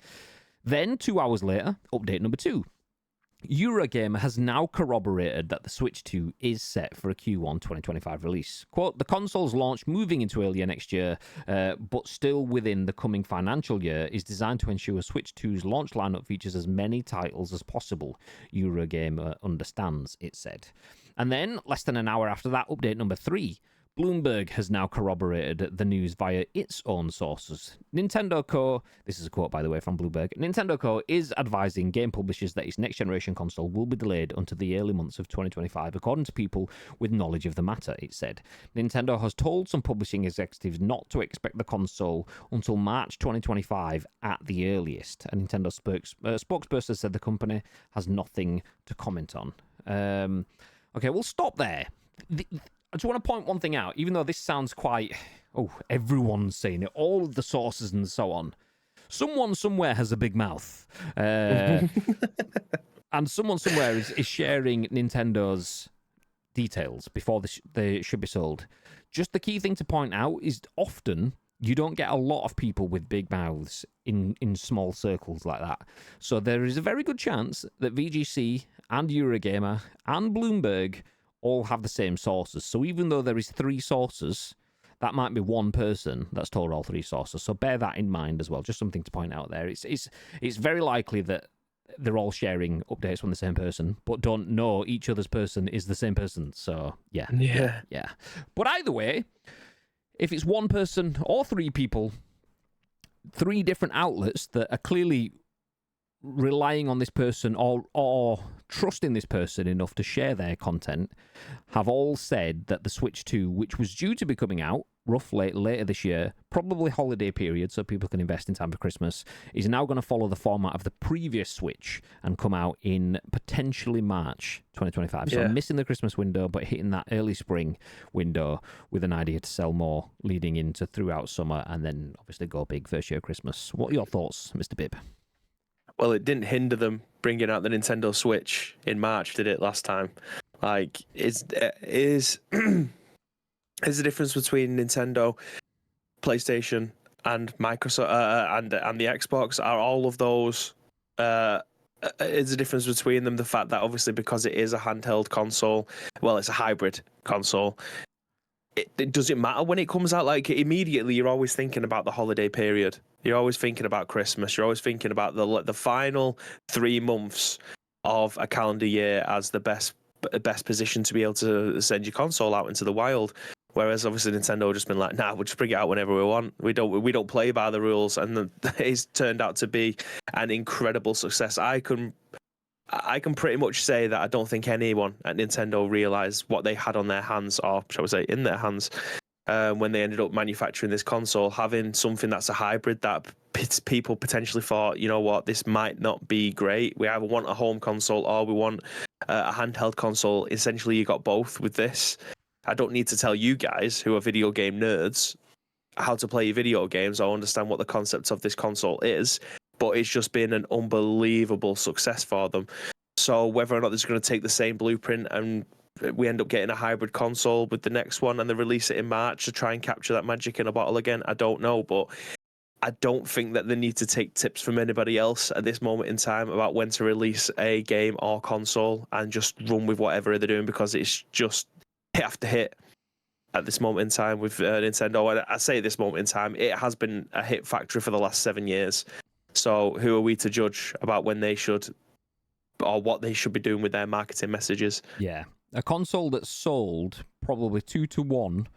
A: Then, 2 hours later, update number 2. Eurogamer has now corroborated that the Switch 2 is set for a Q1 2025 release. Quote, the console's launch moving into earlier next year, but still within the coming financial year, is designed to ensure Switch 2's launch lineup features as many titles as possible. Eurogamer understands, it said. And then, less than an hour after that, update number 3. Bloomberg has now corroborated the news via its own sources. Nintendo Co., this is a quote by the way from Bloomberg, Nintendo Co. is advising game publishers that its next generation console will be delayed until the early months of 2025, according to people with knowledge of the matter, it said. Nintendo has told some publishing executives not to expect the console until March 2025 at the earliest. A Nintendo spokesperson said the company has nothing to comment on. Okay, we'll stop there. I just want to point one thing out, even though this sounds quite, everyone's saying it, all of the sources and so on. Someone somewhere has a big mouth. And someone somewhere is sharing Nintendo's details before they should be sold. Just the key thing to point out is often you don't get a lot of people with big mouths in small circles like that. So there is a very good chance that VGC and Eurogamer and Bloomberg all have the same sources. So even though there is 3 sources, that might be one person that's told all 3 sources. So bear that in mind as well. Just something to point out there. It's very likely that they're all sharing updates from the same person, but don't know each other's person is the same person. So yeah. But either way, if it's one person or 3 people, 3 different outlets that are clearly relying on this person or trusting this person enough to share their content, have all said that the Switch 2, which was due to be coming out roughly later this year, probably holiday period so people can invest in time for Christmas, is now going to follow the format of the previous Switch and come out in potentially March 2025. So missing the Christmas window, but hitting that early spring window with an idea to sell more leading into throughout summer and then obviously go big first year Christmas. What are your thoughts, Mr. Bibb?
B: Well, it didn't hinder them bringing out the Nintendo Switch in March, did it, last time? Like, is the difference between Nintendo, PlayStation, and Microsoft and the Xbox? Are all of those is the difference between them. The fact that obviously because it is a handheld console, well, it's a hybrid console. It doesn't matter when it comes out. Like immediately, you're always thinking about the holiday period. You're always thinking about Christmas. You're always thinking about the final 3 months of a calendar year as the best position to be able to send your console out into the wild. Whereas obviously Nintendo just been like, nah, we'll just bring it out whenever we want. We don't play by the rules, and it's turned out to be an incredible success. I can pretty much say that I don't think anyone at Nintendo realized what they had on their hands, or shall we say, in their hands, when they ended up manufacturing this console, having something that's a hybrid that people potentially thought, you know what, this might not be great. We either want a home console or we want a handheld console. Essentially, you got both with this. I don't need to tell you guys who are video game nerds how to play video games or understand what the concept of this console is, but it's just been an unbelievable success for them. So whether or not this is going to take the same blueprint and we end up getting a hybrid console with the next one and they release it in March to try and capture that magic in a bottle again, I don't know. But I don't think that they need to take tips from anybody else at this moment in time about when to release a game or console and just run with whatever they're doing, because it's just hit after hit at this moment in time with Nintendo. And I say this moment in time, it has been a hit factory for the last 7 years. So who are we to judge about when they should or what they should be doing with their marketing messages?
A: Yeah. A console that's sold probably 2 to 1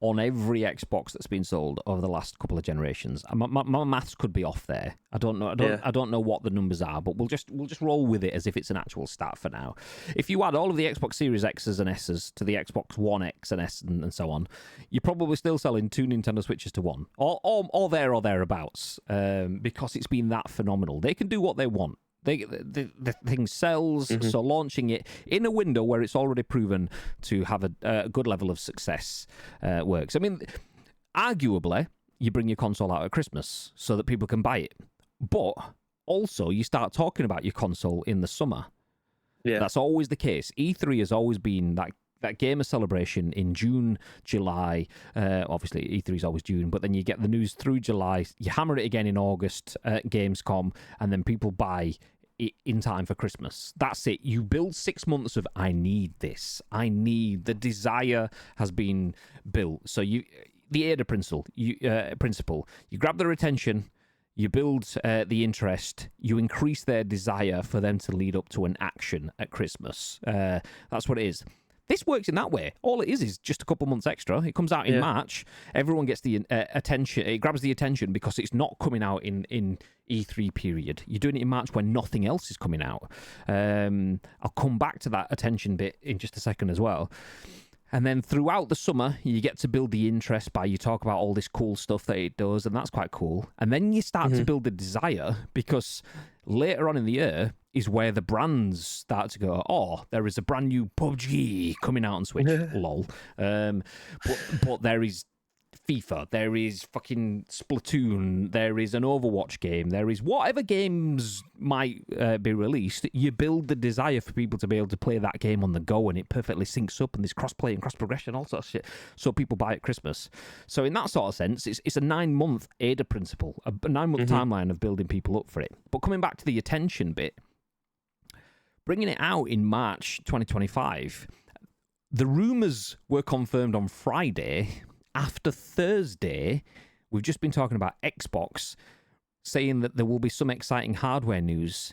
A: on every Xbox that's been sold over the last couple of generations. My maths could be off there. I don't know. I don't know what the numbers are, but we'll just roll with it as if it's an actual stat for now. If you add all of the Xbox Series X's and S's to the Xbox One X and S and so on, you're probably still selling 2 Nintendo Switches to 1, or there or thereabouts, because it's been that phenomenal. They can do what they want. The thing sells, so launching it in a window where it's already proven to have a good level of success works. I mean, arguably, you bring your console out at Christmas so that people can buy it, but also you start talking about your console in the summer. Yeah, that's always the case. E3 has always been that gamer celebration in June, July. Obviously, E3 is always June, but then you get the news through July. You hammer it again in August at Gamescom, and then people buy it in time for Christmas. That's it. You build 6 months of, I need this. The desire has been built. So the Ada principle. You grab their attention, you build the interest, you increase their desire for them to lead up to an action at Christmas. That's what it is. This works in that way. All it is just a couple months extra. It comes out in March. Everyone gets the attention. It grabs the attention because it's not coming out in E3 period. You're doing it in March when nothing else is coming out. I'll come back to that attention bit in just a second as well. And then throughout the summer, you get to build the interest by you talk about all this cool stuff that it does, and that's quite cool. And then you start to build the desire, because later on in the year is where the brands start to go, oh, there is a brand new PUBG coming out on Switch, lol. But there is FIFA, there is fucking Splatoon, there is an Overwatch game, there is whatever games might be released. You build the desire for people to be able to play that game on the go, and it perfectly syncs up, and there's cross-play and cross-progression, all sorts of shit, so people buy at Christmas. So in that sort of sense, it's a 9-month Ada principle, a 9-month timeline of building people up for it. But coming back to the attention bit, bringing it out in March 2025, the rumours were confirmed on Friday. After Thursday, we've just been talking about Xbox saying that there will be some exciting hardware news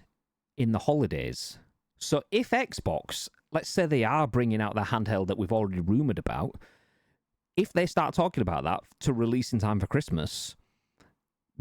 A: in the holidays. So if Xbox, let's say they are bringing out the handheld that we've already rumoured about, if they start talking about that to release in time for Christmas,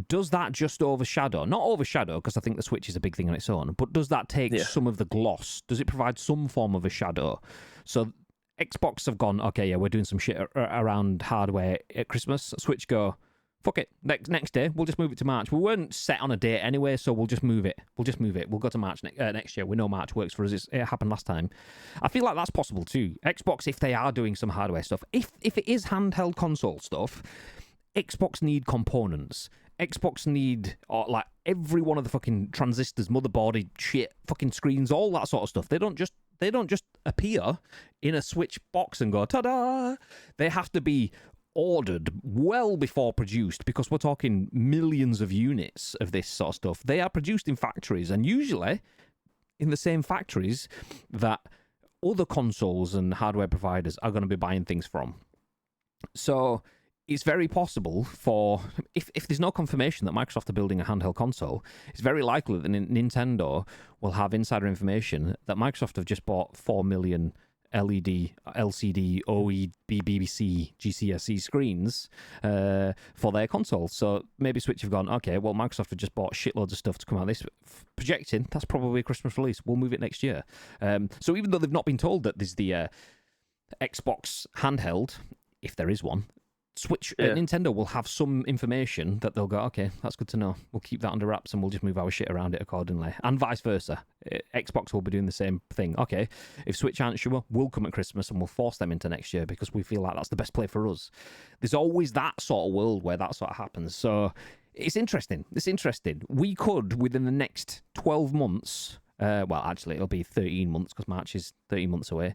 A: does that just overshadow? Not overshadow, because I think the Switch is a big thing on its own, but does that take some of the gloss? Does it provide some form of a shadow? So Xbox have gone, okay, yeah, we're doing some shit around hardware at Christmas. Switch go, fuck it. Next day, we'll just move it to March. We weren't set on a date anyway, so we'll just move it. We'll go to March next year. We know March works for us. It happened last time. I feel like that's possible too. Xbox, if they are doing some hardware stuff, if it is handheld console stuff, Xbox need components. Xbox need like every one of the fucking transistors, motherboard, shit, fucking screens, all that sort of stuff. They don't just appear in a Switch box and go, ta-da! They have to be ordered well before produced, because we're talking millions of units of this sort of stuff. They are produced in factories, and usually in the same factories that other consoles and hardware providers are going to be buying things from. So it's very possible if there's no confirmation that Microsoft are building a handheld console, it's very likely that Nintendo will have insider information that Microsoft have just bought 4 million LED, LCD, OLED, BBC, GCSE screens for their console. So maybe Switch have gone, okay, well, Microsoft have just bought shitloads of stuff to come out this projecting. That's probably a Christmas release. We'll move it next year. So even though they've not been told that there's the Xbox handheld, if there is one, Switch, Nintendo will have some information that they'll go, okay, that's good to know. We'll keep that under wraps and we'll just move our shit around it accordingly. And vice versa. Xbox will be doing the same thing. Okay, if Switch aren't sure, we'll come at Christmas and we'll force them into next year because we feel like that's the best play for us. There's always that sort of world where that sort of happens. So it's interesting. It's interesting. We could, within the next 12 months... well, actually, it'll be 13 months because March is 13 months away.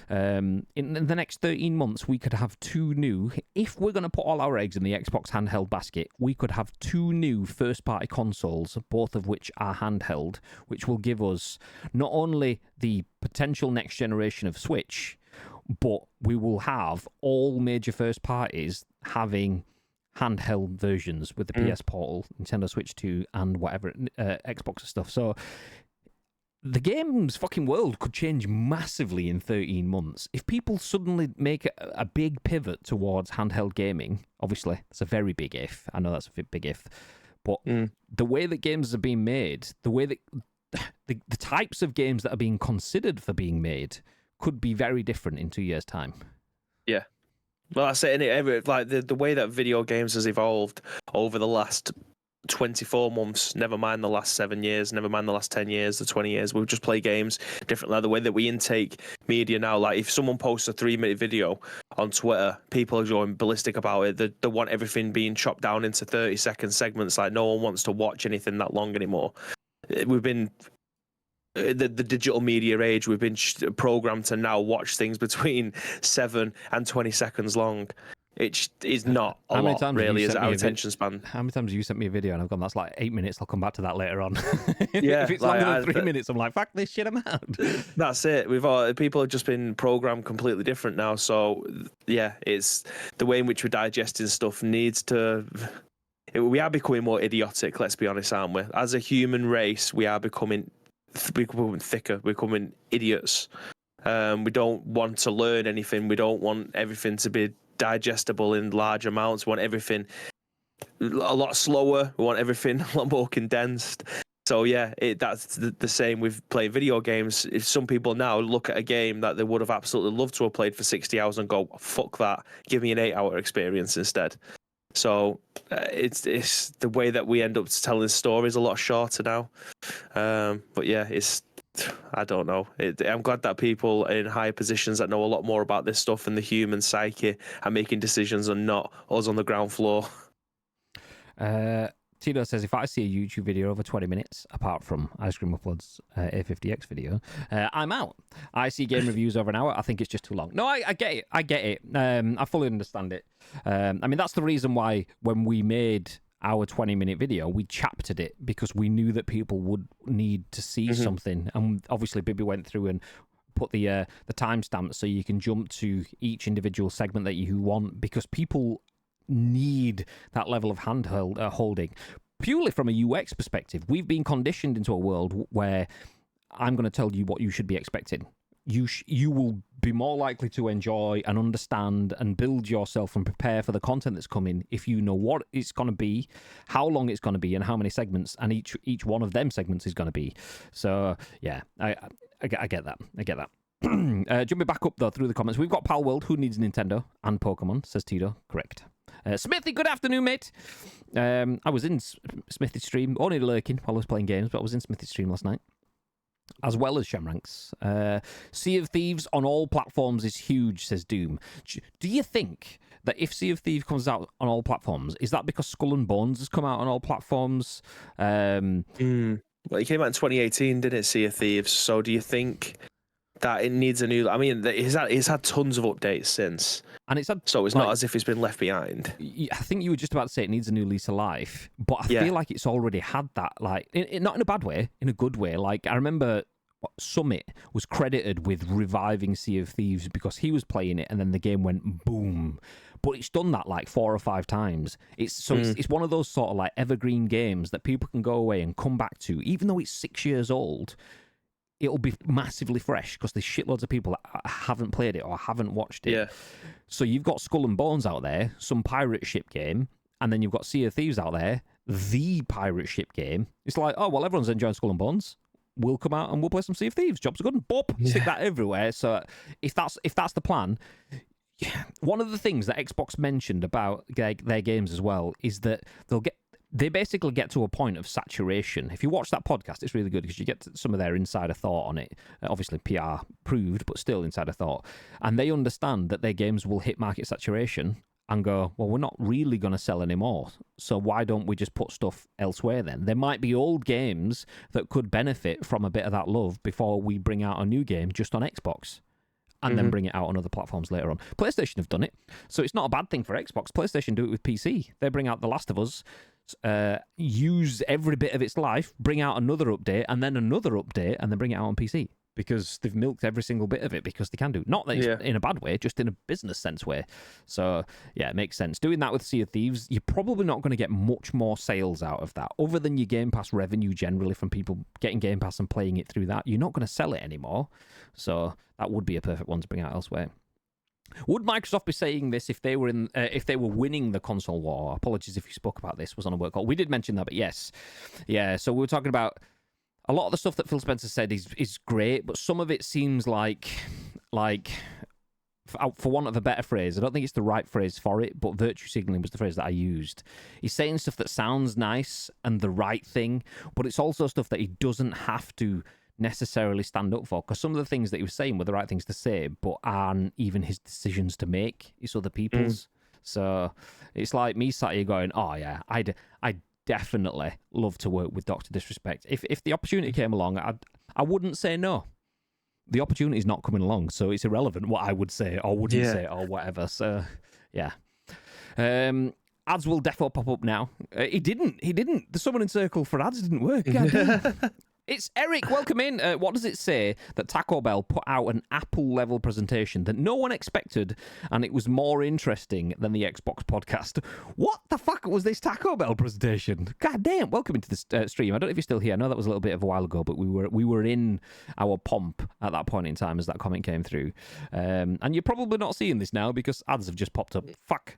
A: In the next 13 months, we could have two new... If we're going to put all our eggs in the Xbox handheld basket, we could have two new first-party consoles, both of which are handheld, which will give us not only the potential next generation of Switch, but we will have all major first parties having handheld versions with the PS Portal, Nintendo Switch 2, and whatever, Xbox stuff. So... the game's fucking world could change massively in 13 months. If people suddenly make a big pivot towards handheld gaming, obviously, that's a very big if. I know that's a big if. But the way that games are being made, the way that the types of games that are being considered for being made could be very different in 2 years' time.
B: Yeah. Well, I say, like the way that video games has evolved over the last 24 months, never mind the last 7 years, never mind the last 10 years, the 20 years, we'll just play games differently. The way that we intake media now, like if someone posts a 3-minute video on Twitter, people are going ballistic about it. They want everything being chopped down into 30-second segments. Like no one wants to watch anything that long anymore. We've been... the digital media age, we've been programmed to now watch things between 7 and 20 seconds long. It is not a lot, really, is our attention span.
A: How many times have you sent me a video and I've gone, that's like 8 minutes, I'll come back to that later on.
B: Yeah,
A: if it's longer than 3 minutes, I'm like, fuck this shit, I'm out.
B: That's it. People have just been programmed completely different now. So, yeah, it's the way in which we're digesting stuff needs to... We are becoming more idiotic, let's be honest, aren't we? As a human race, we are becoming thicker, we're becoming idiots. We don't want to learn anything. We don't want everything to be digestible in large amounts. We want everything a lot slower. We want everything a lot more condensed. So yeah, that's the same with playing video games. If some people now look at a game that they would have absolutely loved to have played for 60 hours and go, fuck that, give me an 8-hour experience instead. So it's the way that we end up telling stories a lot shorter now. But yeah, I don't know. I'm glad that people in higher positions that know a lot more about this stuff and the human psyche are making decisions and not us on the ground floor.
A: Tito says, if I see a YouTube video over 20 minutes, apart from Ice Cream Upload's A50X video, I'm out. I see game reviews over an hour. I think it's just too long. No, I get it. I get it. I fully understand it. I mean, that's the reason why when we made our 20-minute video, we chaptered it because we knew that people would need to see something. And obviously, Bibby went through and put the timestamp so you can jump to each individual segment that you want, because people need that level of handheld holding. Purely from a UX perspective, we've been conditioned into a world where I'm going to tell you what you should be expecting. You will be more likely to enjoy and understand and build yourself and prepare for the content that's coming if you know what it's going to be, how long it's going to be, and how many segments and each one of them segments is going to be. So yeah, I get that. I get that. Jumping back up though through the comments, we've got Pal World, who needs Nintendo and Pokemon, says Tito. Correct. Smithy, good afternoon, mate. I was in Smithy's stream, only lurking while I was playing games, but I was in Smithy's stream last night, as well as Shamranks. Sea of Thieves on all platforms is huge, says Doom. Do you think that if Sea of Thieves comes out on all platforms, is that because Skull and Bones has come out on all platforms?
B: Well, it came out in 2018, didn't it, Sea of Thieves? So do you think that it needs a new... I mean, it's had tons of updates since.
A: And it's had,
B: so it's not as if it's been left behind.
A: I think you were just about to say it needs a new lease of life, but I feel like it's already had that, like, not in a bad way, in a good way. Like, I remember Summit was credited with reviving Sea of Thieves because he was playing it and then the game went boom. But it's done that like 4 or 5 times. It's one of those sort of like evergreen games that people can go away and come back to, even though it's 6 years old. It'll be massively fresh because there's shitloads of people that haven't played it or haven't watched it.
B: Yeah.
A: So you've got Skull and Bones out there, some pirate ship game, and then you've got Sea of Thieves out there, the pirate ship game. It's like, oh, well, everyone's enjoying Skull and Bones. We'll come out and we'll play some Sea of Thieves. Jobs are good. And bop, stick that everywhere. So if that's the plan, one of the things that Xbox mentioned about their games as well is that they basically get to a point of saturation. If you watch that podcast, it's really good because you get some of their insider thought on it. Obviously, PR proved, but still insider thought. And they understand that their games will hit market saturation and go, well, we're not really going to sell anymore. So why don't we just put stuff elsewhere then? There might be old games that could benefit from a bit of that love before we bring out a new game just on Xbox. And then bring it out on other platforms later on. PlayStation have done it, so it's not a bad thing for Xbox. PlayStation do it with PC. They bring out The Last of Us, use every bit of its life, bring out another update, and then another update, and then bring it out on PC. Because they've milked every single bit of it because they can do. Not that it's in a bad way, just in a business sense way. So, yeah, it makes sense. Doing that with Sea of Thieves, you're probably not going to get much more sales out of that. Other than your Game Pass revenue generally from people getting Game Pass and playing it through that, you're not going to sell it anymore. So that would be a perfect one to bring out elsewhere. Would Microsoft be saying this if they were winning the console war? Apologies if you spoke about this, was on a work call. We did mention that, but yes. Yeah, so we were talking about a lot of the stuff that Phil Spencer said is great, but some of it seems like, for want of a better phrase, I don't think it's the right phrase for it, but virtue signaling was the phrase that I used. He's saying stuff that sounds nice and the right thing, but it's also stuff that he doesn't have to necessarily stand up for, because some of the things that he was saying were the right things to say, but aren't even his decisions to make. It's other people's. So it's like me sat here going, oh yeah, I definitely love to work with Dr. Disrespect. If the opportunity came along, I wouldn't say no. The opportunity is not coming along, so it's irrelevant what I would say or wouldn't say or whatever. So, yeah. Ads will defo pop up now. He didn't. The summoning circle for ads didn't work. It's Eric, welcome in. What does it say? That Taco Bell put out an Apple-level presentation that no one expected, and it was more interesting than the Xbox podcast. What the fuck was this Taco Bell presentation? God damn, welcome into this stream. I don't know if you're still here. I know that was a little bit of a while ago, but we were in our pomp at that point in time as that comment came through. And you're probably not seeing this now because ads have just popped up. Fuck.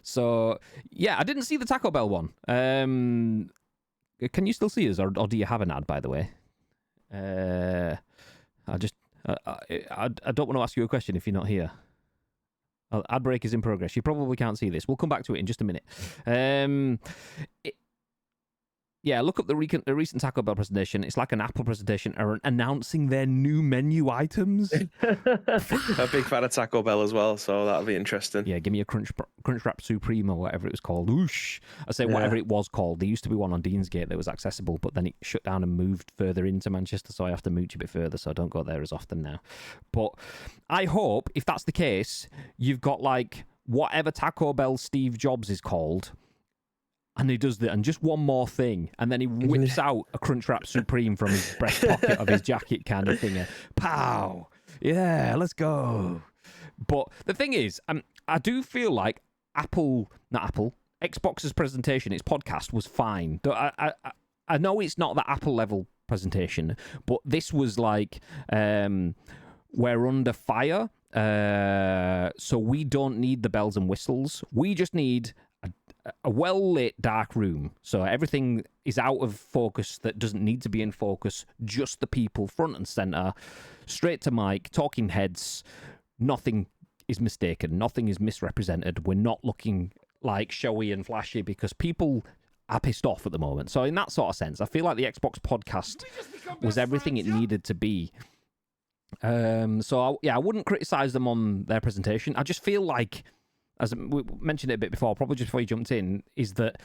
A: So, yeah, I didn't see the Taco Bell one. Can you still see us, or do you have an ad, by the way? I don't want to ask you a question if you're not here. Ad break is in progress. You probably can't see this. We'll come back to it in just a minute. Yeah, look up the recent Taco Bell presentation. It's like an Apple presentation announcing their new menu items.
B: A big fan of Taco Bell as well, so that'll be interesting.
A: Yeah, give me a Crunch Wrap Supreme or whatever it was called. Whoosh! I say whatever it was called. There used to be one on Deansgate that was accessible, but then it shut down and moved further into Manchester, so I have to mooch a bit further, so I don't go there as often now. But I hope, if that's the case, you've got like whatever Taco Bell Steve Jobs is called, and he does that, and just one more thing, and then he whips out a Crunchwrap Supreme from his breast pocket of his jacket kind of thing. Pow! Yeah, let's go. But the thing is, I do feel like Xbox's presentation, its podcast was fine. I know it's not the Apple level presentation, but this was like, we're under fire, so we don't need the bells and whistles. We just need a well-lit dark room, so everything is out of focus that doesn't need to be in focus, just the people front and center, straight to mic, talking heads. Nothing is mistaken, nothing is misrepresented. We're not looking like showy and flashy because people are pissed off at the moment. So in that sort of sense, I feel like the Xbox podcast was everything it needed to be. So I wouldn't criticize them on their presentation. I just feel like, as we mentioned it a bit before, probably just before you jumped in, is that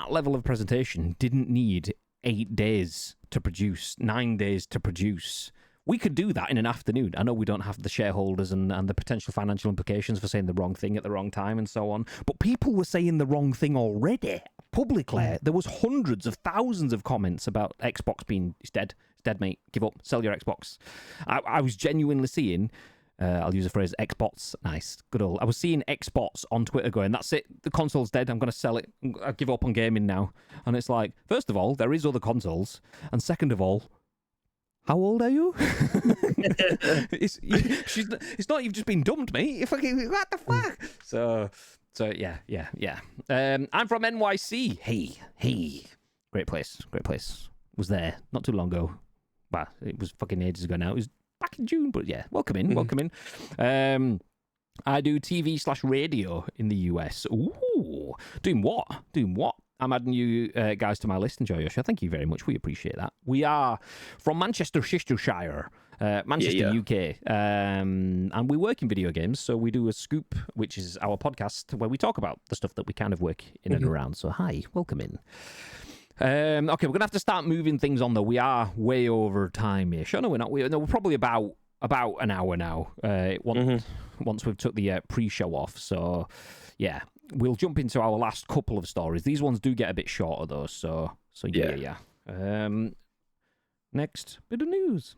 A: level of presentation didn't need 8 days to produce, 9 days to produce. We could do that in an afternoon. I know we don't have the shareholders and the potential financial implications for saying the wrong thing at the wrong time and so on, but people were saying the wrong thing already publicly, there was hundreds of thousands of comments about Xbox being, it's dead, mate, give up, sell your Xbox. I was genuinely seeing, I'll use the phrase Xbots, nice, good old, I was seeing Xbots on Twitter going, that's it, the console's dead, I'm going to sell it, I give up on gaming now. And it's like, first of all, there is other consoles, and second of all, how old are you? It's not you've just been dumped, mate. What the fuck? So yeah. I'm from NYC. Hey. Great place. Was there not too long ago. Well, it was fucking ages ago now. It was back in June, but yeah, welcome in. I do TV/radio in the US. Ooh, doing what? I'm adding you guys to my list. Enjoy your show. Thank you very much. We appreciate that. We are from Manchester, UK, and we work in video games. So we do a Scoop, which is our podcast where we talk about the stuff that we kind of work in and around. So hi, welcome in. Okay, we're gonna have to start moving things on though. We are way over time-ish. Oh no, we're not. We're probably about an hour now. Once we've took the pre-show off. So yeah. We'll jump into our last couple of stories. These ones do get a bit shorter, though, so yeah. Next bit of news.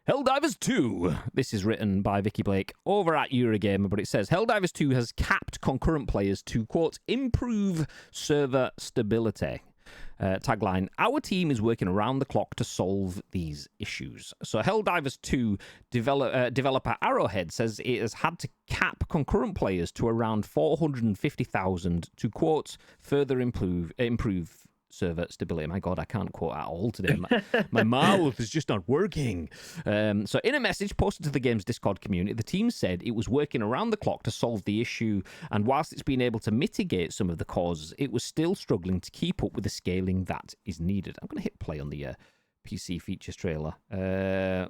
A: Helldivers 2. This is written by Vikki Blake over at Eurogamer, but it says Helldivers 2 has capped concurrent players to, quote, improve server stability. Tagline, our team is working around the clock to solve these issues. So Helldivers 2 developer Arrowhead says it has had to cap concurrent players to around 450,000 to, quote, further improve server stability. My God, I can't quote at all today. My mouth is just not working. So in a message posted to the game's Discord community, the team said it was working around the clock to solve the issue, and whilst it's been able to mitigate some of the causes, it was still struggling to keep up with the scaling that is needed. I'm going to hit play on the PC features trailer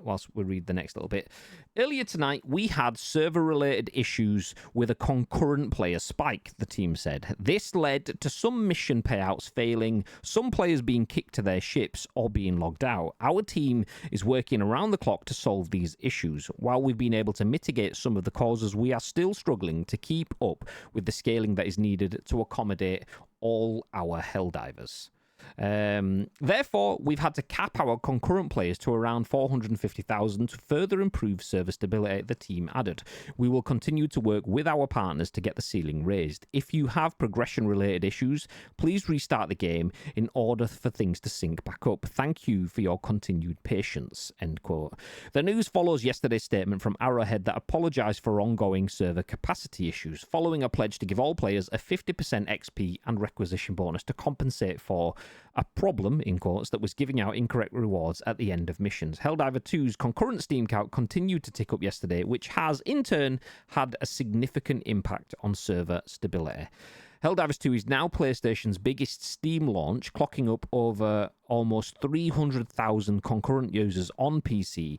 A: whilst we read the next little bit. Earlier tonight, we had server-related issues with a concurrent player spike, the team said. This led to some mission payouts failing, some players being kicked to their ships or being logged out. Our team is working around the clock to solve these issues. While we've been able to mitigate some of the causes, we are still struggling to keep up with the scaling that is needed to accommodate all our Helldivers. Therefore, we've had to cap our concurrent players to around 450,000 to further improve server stability, the team added. We will continue to work with our partners to get the ceiling raised. If you have progression-related issues, please restart the game in order for things to sync back up. Thank you for your continued patience, end quote. The news follows yesterday's statement from Arrowhead that apologised for ongoing server capacity issues, following a pledge to give all players a 50% XP and requisition bonus to compensate for a problem, in quotes, that was giving out incorrect rewards at the end of missions. Helldiver 2's concurrent Steam count continued to tick up yesterday, which has, in turn, had a significant impact on server stability. Helldivers 2 is now PlayStation's biggest Steam launch, clocking up over almost 300,000 concurrent users on PC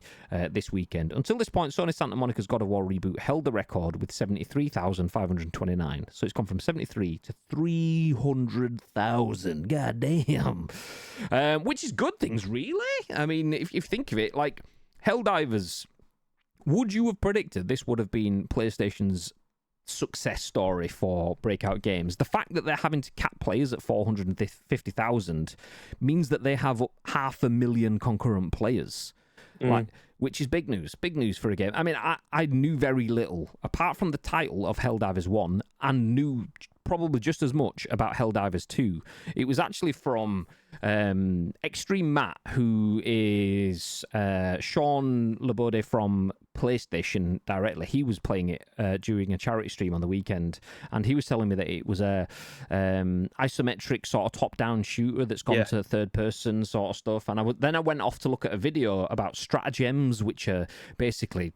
A: this weekend. Until this point, Sony Santa Monica's God of War reboot held the record with 73,529. So it's gone from 73 to 300,000. God damn. Which is good things, really. I mean, if you think of it, like, Helldivers, would you have predicted this would have been PlayStation's success story for Breakout Games? The fact that they're having to cap players at 450,000 means that they have 500,000 concurrent players, like, which is big news for a game. I mean, I knew very little apart from the title of Helldivers 1 and knew probably just as much about Helldivers 2. It was actually from Extreme Matt, who is Sean Labode from PlayStation directly. He was playing it during a charity stream on the weekend, and he was telling me that it was a isometric sort of top-down shooter that's gone to third-person sort of stuff. And then I went off to look at a video about stratagems, which are basically,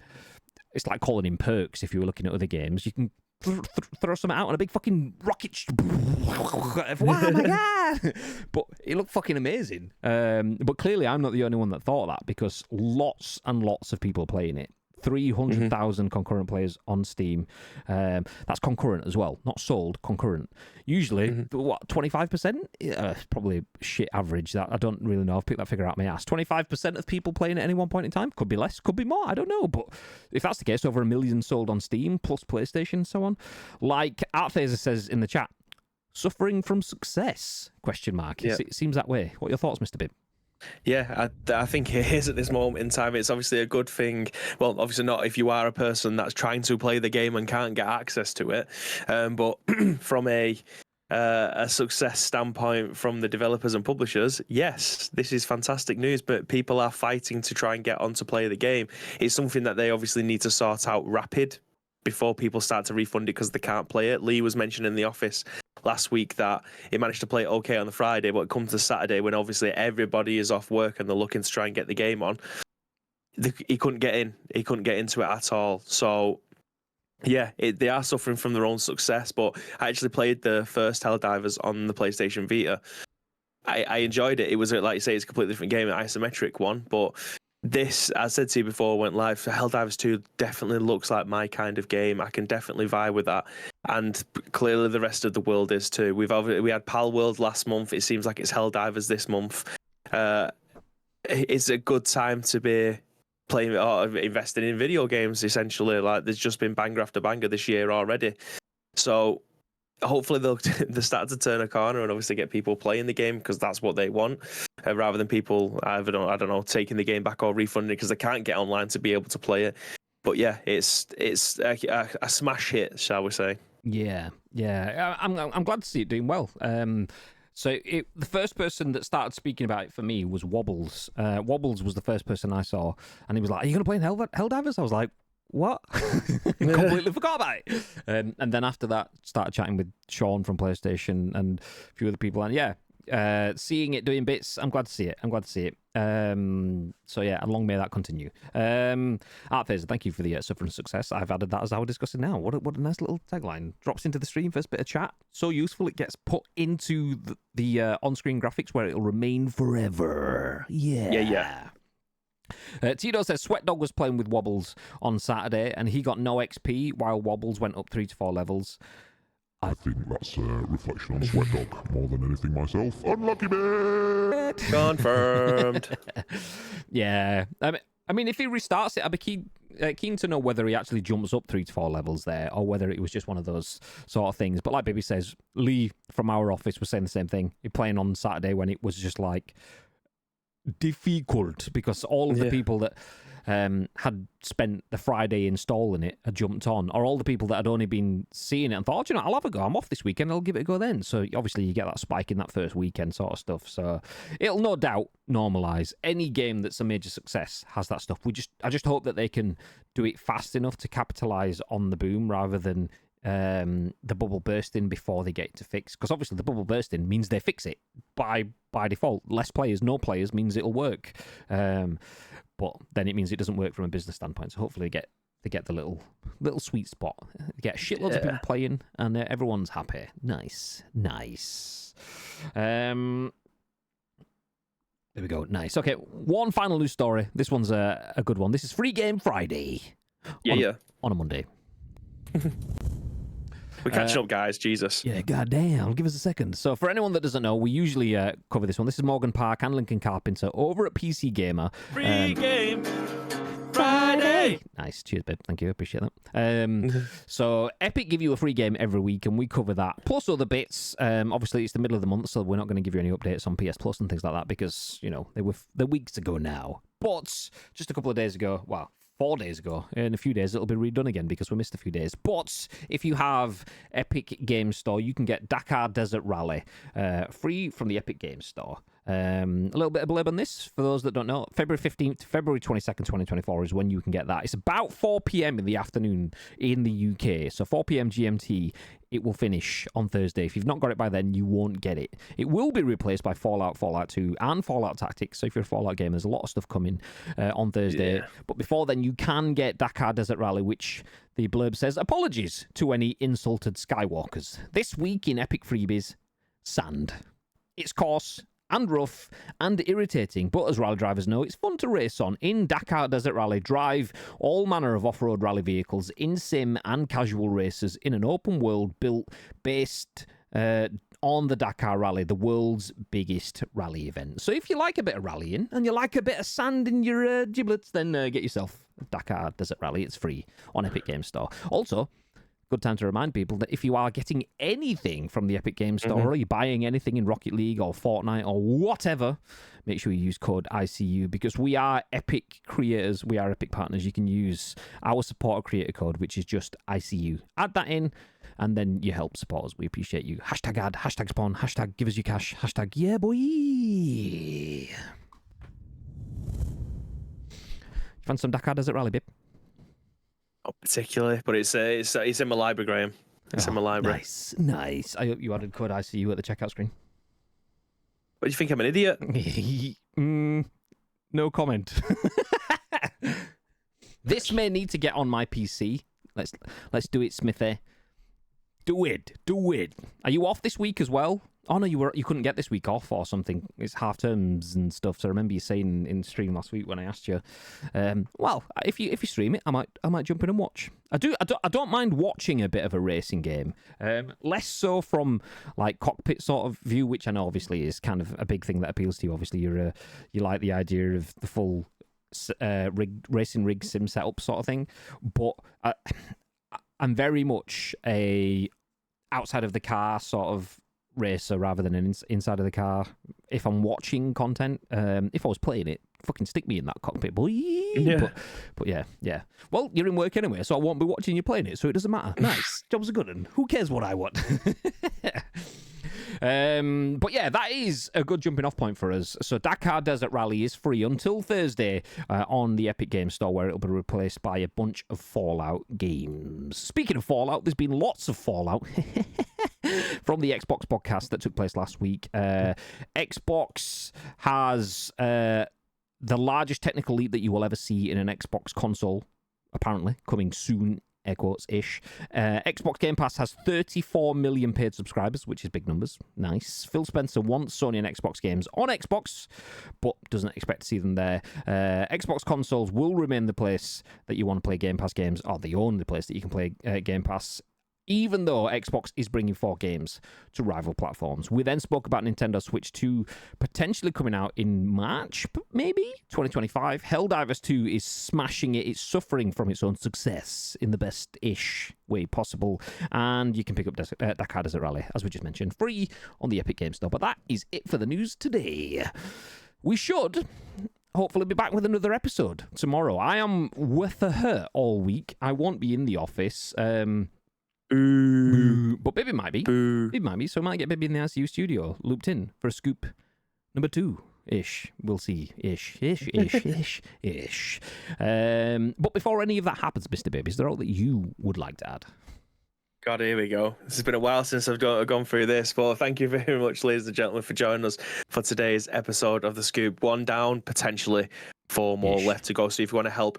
A: it's like calling in perks if you were looking at other games. You can throw something out on a big fucking rocket. Oh my God! But it looked fucking amazing. But clearly I'm not the only one that thought that, because lots and lots of people are playing it. 300,000 concurrent players on Steam. That's concurrent as well, not sold, concurrent. Usually, what, 25%? Probably shit average. That I don't really know. I've picked that figure out my ass. 25% of people playing at any one point in time? Could be less, could be more, I don't know. But if that's the case, over 1 million sold on Steam, plus PlayStation and so on. Like Artphaser says in the chat, suffering from success? Question mark.
B: Yeah.
A: It seems that way. What are your thoughts, Mr. Bibb?
B: Yeah, I think it is at this moment in time. It's obviously a good thing. Well, obviously not if you are a person that's trying to play the game and can't get access to it. But from a success standpoint from the developers and publishers, yes, this is fantastic news. But people are fighting to try and get on to play the game. It's something that they obviously need to sort out rapid before people start to refund it because they can't play it. Lee was mentioning in the office last week that he managed to play it okay on the Friday, but it comes to Saturday when obviously everybody is off work and they're looking to try and get the game on. He couldn't get in. He couldn't get into it at all. So, yeah, they are suffering from their own success. But I actually played the first Helldivers on the PlayStation Vita. I enjoyed it. It was, like you say, it's a completely different game, an isometric one. But this, as I said to you before, went live. Helldivers 2 definitely looks like my kind of game. I can definitely vibe with that. And clearly the rest of the world is too. We had Pal World last month. It seems like it's Helldivers this month. It's a good time to be playing or investing in video games, essentially. Like, there's just been banger after banger this year already. So hopefully they'll start to turn a corner and obviously get people playing the game because that's what they want, rather than people I don't know taking the game back or refunding it because they can't get online to be able to play it. But yeah, it's a smash hit, shall we say?
A: Yeah. I'm glad to see it doing well. So the first person that started speaking about it for me was Wobbles. Wobbles was the first person I saw, and he was like, "Are you going to play in Helldivers?" I was like, "What?" Completely forgot about it. And then after that, started chatting with Sean from PlayStation and a few other people, and yeah, seeing it doing bits, I'm glad to see it. So yeah, and long may that continue. Artphaser, thank you for the suffering success. I've added that as I was discussing now. What a nice little tagline. Drops into the stream, first bit of chat. So useful, it gets put into the on-screen graphics where it'll remain forever. Yeah. Tito says Sweat Dog was playing with Wobbles on Saturday and he got no XP while Wobbles went up 3 to 4 levels.
C: I think that's a reflection on Sweat Dog more than anything myself. Unlucky man!
B: Confirmed.
A: Yeah. I mean, if he restarts it, I'd be keen to know whether he actually jumps up 3 to 4 levels there or whether it was just one of those sort of things. But like Baby says, Lee from our office was saying the same thing. He playing on Saturday when it was just like difficult because all of the people that had spent the Friday installing it had jumped on, or all the people that had only been seeing it and thought, I'll have a go. I'm off this weekend. I'll give it a go then. So obviously you get that spike in that first weekend sort of stuff. So it'll no doubt normalise. Any game that's a major success has that stuff. I just hope that they can do it fast enough to capitalise on the boom rather than the bubble bursting before they get it to fix, because obviously the bubble bursting means they fix it by default. Less players, no players means it'll work, but then it means it doesn't work from a business standpoint. So hopefully they get the little sweet spot, they get shitloads of people playing, and everyone's happy. Nice. There we go. Nice. Okay, one final news story. This one's a good one. This is Free Game Friday. On a Monday.
B: We're catching up, guys. Jesus.
A: Yeah, goddamn. Give us a second. So, for anyone that doesn't know, we usually cover this one. This is Morgan Park and Lincoln Carpenter over at PC Gamer.
B: Free Game Friday.
A: Nice. Cheers, babe. Thank you. I appreciate that. So, Epic give you a free game every week, and we cover that. Plus other bits. Obviously, it's the middle of the month, so we're not going to give you any updates on PS Plus and things like that because, they're weeks ago now. But just a couple of days ago, 4 days ago. In a few days, it'll be redone again because we missed a few days. But if you have Epic Games Store, you can get Dakar Desert Rally free from the Epic Games Store. A little bit of blurb on this for those that don't know. February 15th to February 22nd, 2024 is when you can get that. It's about 4 p.m. in the afternoon in the UK. So 4 p.m. GMT, it will finish on Thursday. If you've not got it by then, you won't get it. It will be replaced by Fallout 2, and Fallout Tactics. So if you're a Fallout gamer, there's a lot of stuff coming on Thursday. Yeah. But before then, you can get Dakar Desert Rally, which the blurb says, apologies to any insulted Skywalkers. This week in Epic Freebies, sand. It's coarse and rough and irritating, but as rally drivers know, it's fun to race on. In Dakar Desert Rally, drive all manner of off-road rally vehicles in sim and casual races in an open world based on the Dakar Rally, the world's biggest rally event. So if you like a bit of rallying and you like a bit of sand in your giblets, then get yourself Dakar Desert Rally. It's free on Epic Games Store. Also, good time to remind people that if you are getting anything from the Epic Games Store, or you're buying anything in Rocket League or Fortnite or whatever, make sure you use code ICU, because we are Epic creators, we are Epic partners. You can use our supporter creator code, which is just ICU. Add that in, and then you help support us. We appreciate you. Hashtag ad, hashtag spawn, hashtag give us your cash, hashtag yeah boy. You found some Dakar Desert Rally, babe?
B: Not particularly, but it's in my library, Graham. It's in my library.
A: Nice. I hope you added code ICU at the checkout screen.
B: What do you think? I'm an idiot?
A: No comment. This may need to get on my PC. Let's do it, Smithy. Do it. Are you off this week as well? Oh no, you couldn't get this week off or something. It's half terms and stuff. So I remember you saying in stream last week when I asked you. Well, if you stream it, I might jump in and watch. I don't mind watching a bit of a racing game. Less so from like cockpit sort of view, which I know obviously is kind of a big thing that appeals to you. Obviously, you like the idea of the full racing rig sim setup sort of thing. But I'm very much a outside of the car sort of racer rather than an inside of the car. If I'm watching content, if I was playing it, fucking stick me in that cockpit, boy.
B: Yeah.
A: But yeah. Well, you're in work anyway, so I won't be watching you playing it, so it doesn't matter. Nice. Job's a good one. Who cares what I want? But yeah, that is a good jumping off point for us. So Dakar Desert Rally is free until Thursday on the Epic Games Store, where it'll be replaced by a bunch of Fallout games. Speaking of Fallout, there's been lots of Fallout from the Xbox podcast that took place last week. Xbox has the largest technical leap that you will ever see in an Xbox console, apparently, coming soon. Air quotes-ish. Xbox Game Pass has 34 million paid subscribers, which is big numbers. Nice. Phil Spencer wants Sony and Xbox games on Xbox, but doesn't expect to see them there. Xbox consoles will remain the place that you want to play Game Pass games, or the only place that you can play Game Pass, even though Xbox is bringing 4 games to rival platforms. We then spoke about Nintendo Switch 2 potentially coming out in March, maybe 2025. Helldivers 2 is smashing it. It's suffering from its own success in the best-ish way possible. And you can pick up Dakar Desert Rally, as we just mentioned, free on the Epic Games Store. But that is it for the news today. We should hopefully be back with another episode tomorrow. I am with her all week. I won't be in the office. But Bibby might be. It might be, so I might get Bibby in the ICU studio, looped in for a scoop number 2-ish. We'll see. Ish. But before any of that happens, Mr. Bibby, is there all that you would like to add?
B: God, here we go. This has been a while since I've gone through this, but thank you very much, ladies and gentlemen, for joining us for today's episode of The Scoop. 1 down, potentially 4 more left to go. So if you want to help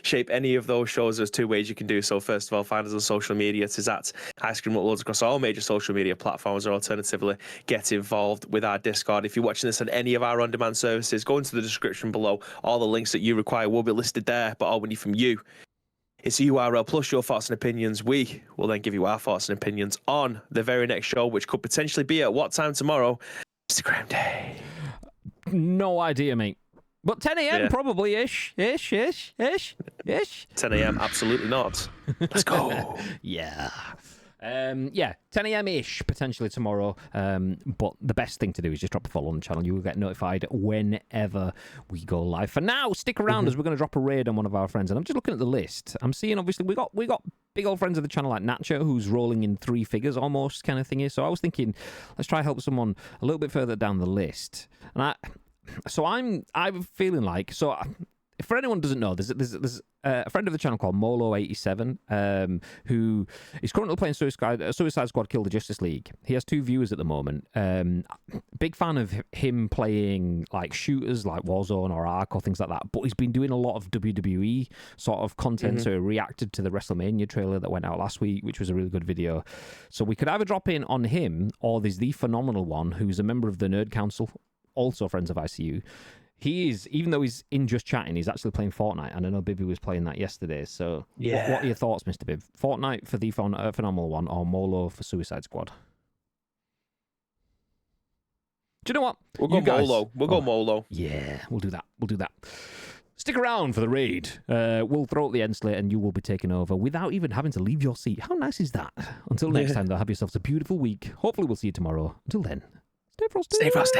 B: shape any of those shows, there's 2 ways you can do so. First of all, find us on social media. It is at Ice Cream Uploads across all major social media platforms, or alternatively, get involved with our Discord. If you're watching this on any of our on-demand services, go into the description below. All the links that you require will be listed there, but all we need from you is a URL plus your thoughts and opinions. We will then give you our thoughts and opinions on the very next show, which could potentially be at what time tomorrow? Instagram Day.
A: No idea, mate. But 10 a.m. probably ish. 10
B: a.m. Absolutely not. Let's go.
A: Yeah. 10 a.m. ish potentially tomorrow. But the best thing to do is just drop a follow on the channel. You will get notified whenever we go live. For now, stick around as we're going to drop a raid on one of our friends. And I'm just looking at the list. I'm seeing obviously we got big old friends of the channel like Nacho, who's rolling in 3 figures almost kind of thing here. So I was thinking, let's try help someone a little bit further down the list. And I'm feeling like, so for anyone who doesn't know, there's a friend of the channel called Molo87 who is currently playing Suicide Squad Kill the Justice League. He has 2 viewers at the moment. Big fan of him playing like shooters like Warzone or Ark or things like that, but he's been doing a lot of WWE sort of content. So he reacted to the WrestleMania trailer that went out last week, which was a really good video. So we could either drop in on him, or there's the phenomenal one who's a member of the Nerd Council also friends of ICU. He is, even though he's in just chatting, he's actually playing Fortnite, and I know Bibby was playing that yesterday. So, what are your thoughts, Mr. Bib? Fortnite for the Phenomenal One, or Molo for Suicide Squad? Do you know what?
B: We'll go Molo. We'll go Molo.
A: Yeah, we'll do that. We'll do that. Stick around for the raid. We'll throw out the end slate, and you will be taken over without even having to leave your seat. How nice is that? Until next time, though, have yourselves a beautiful week. Hopefully, we'll see you tomorrow. Until then, stay frosty.
B: Stay frosty.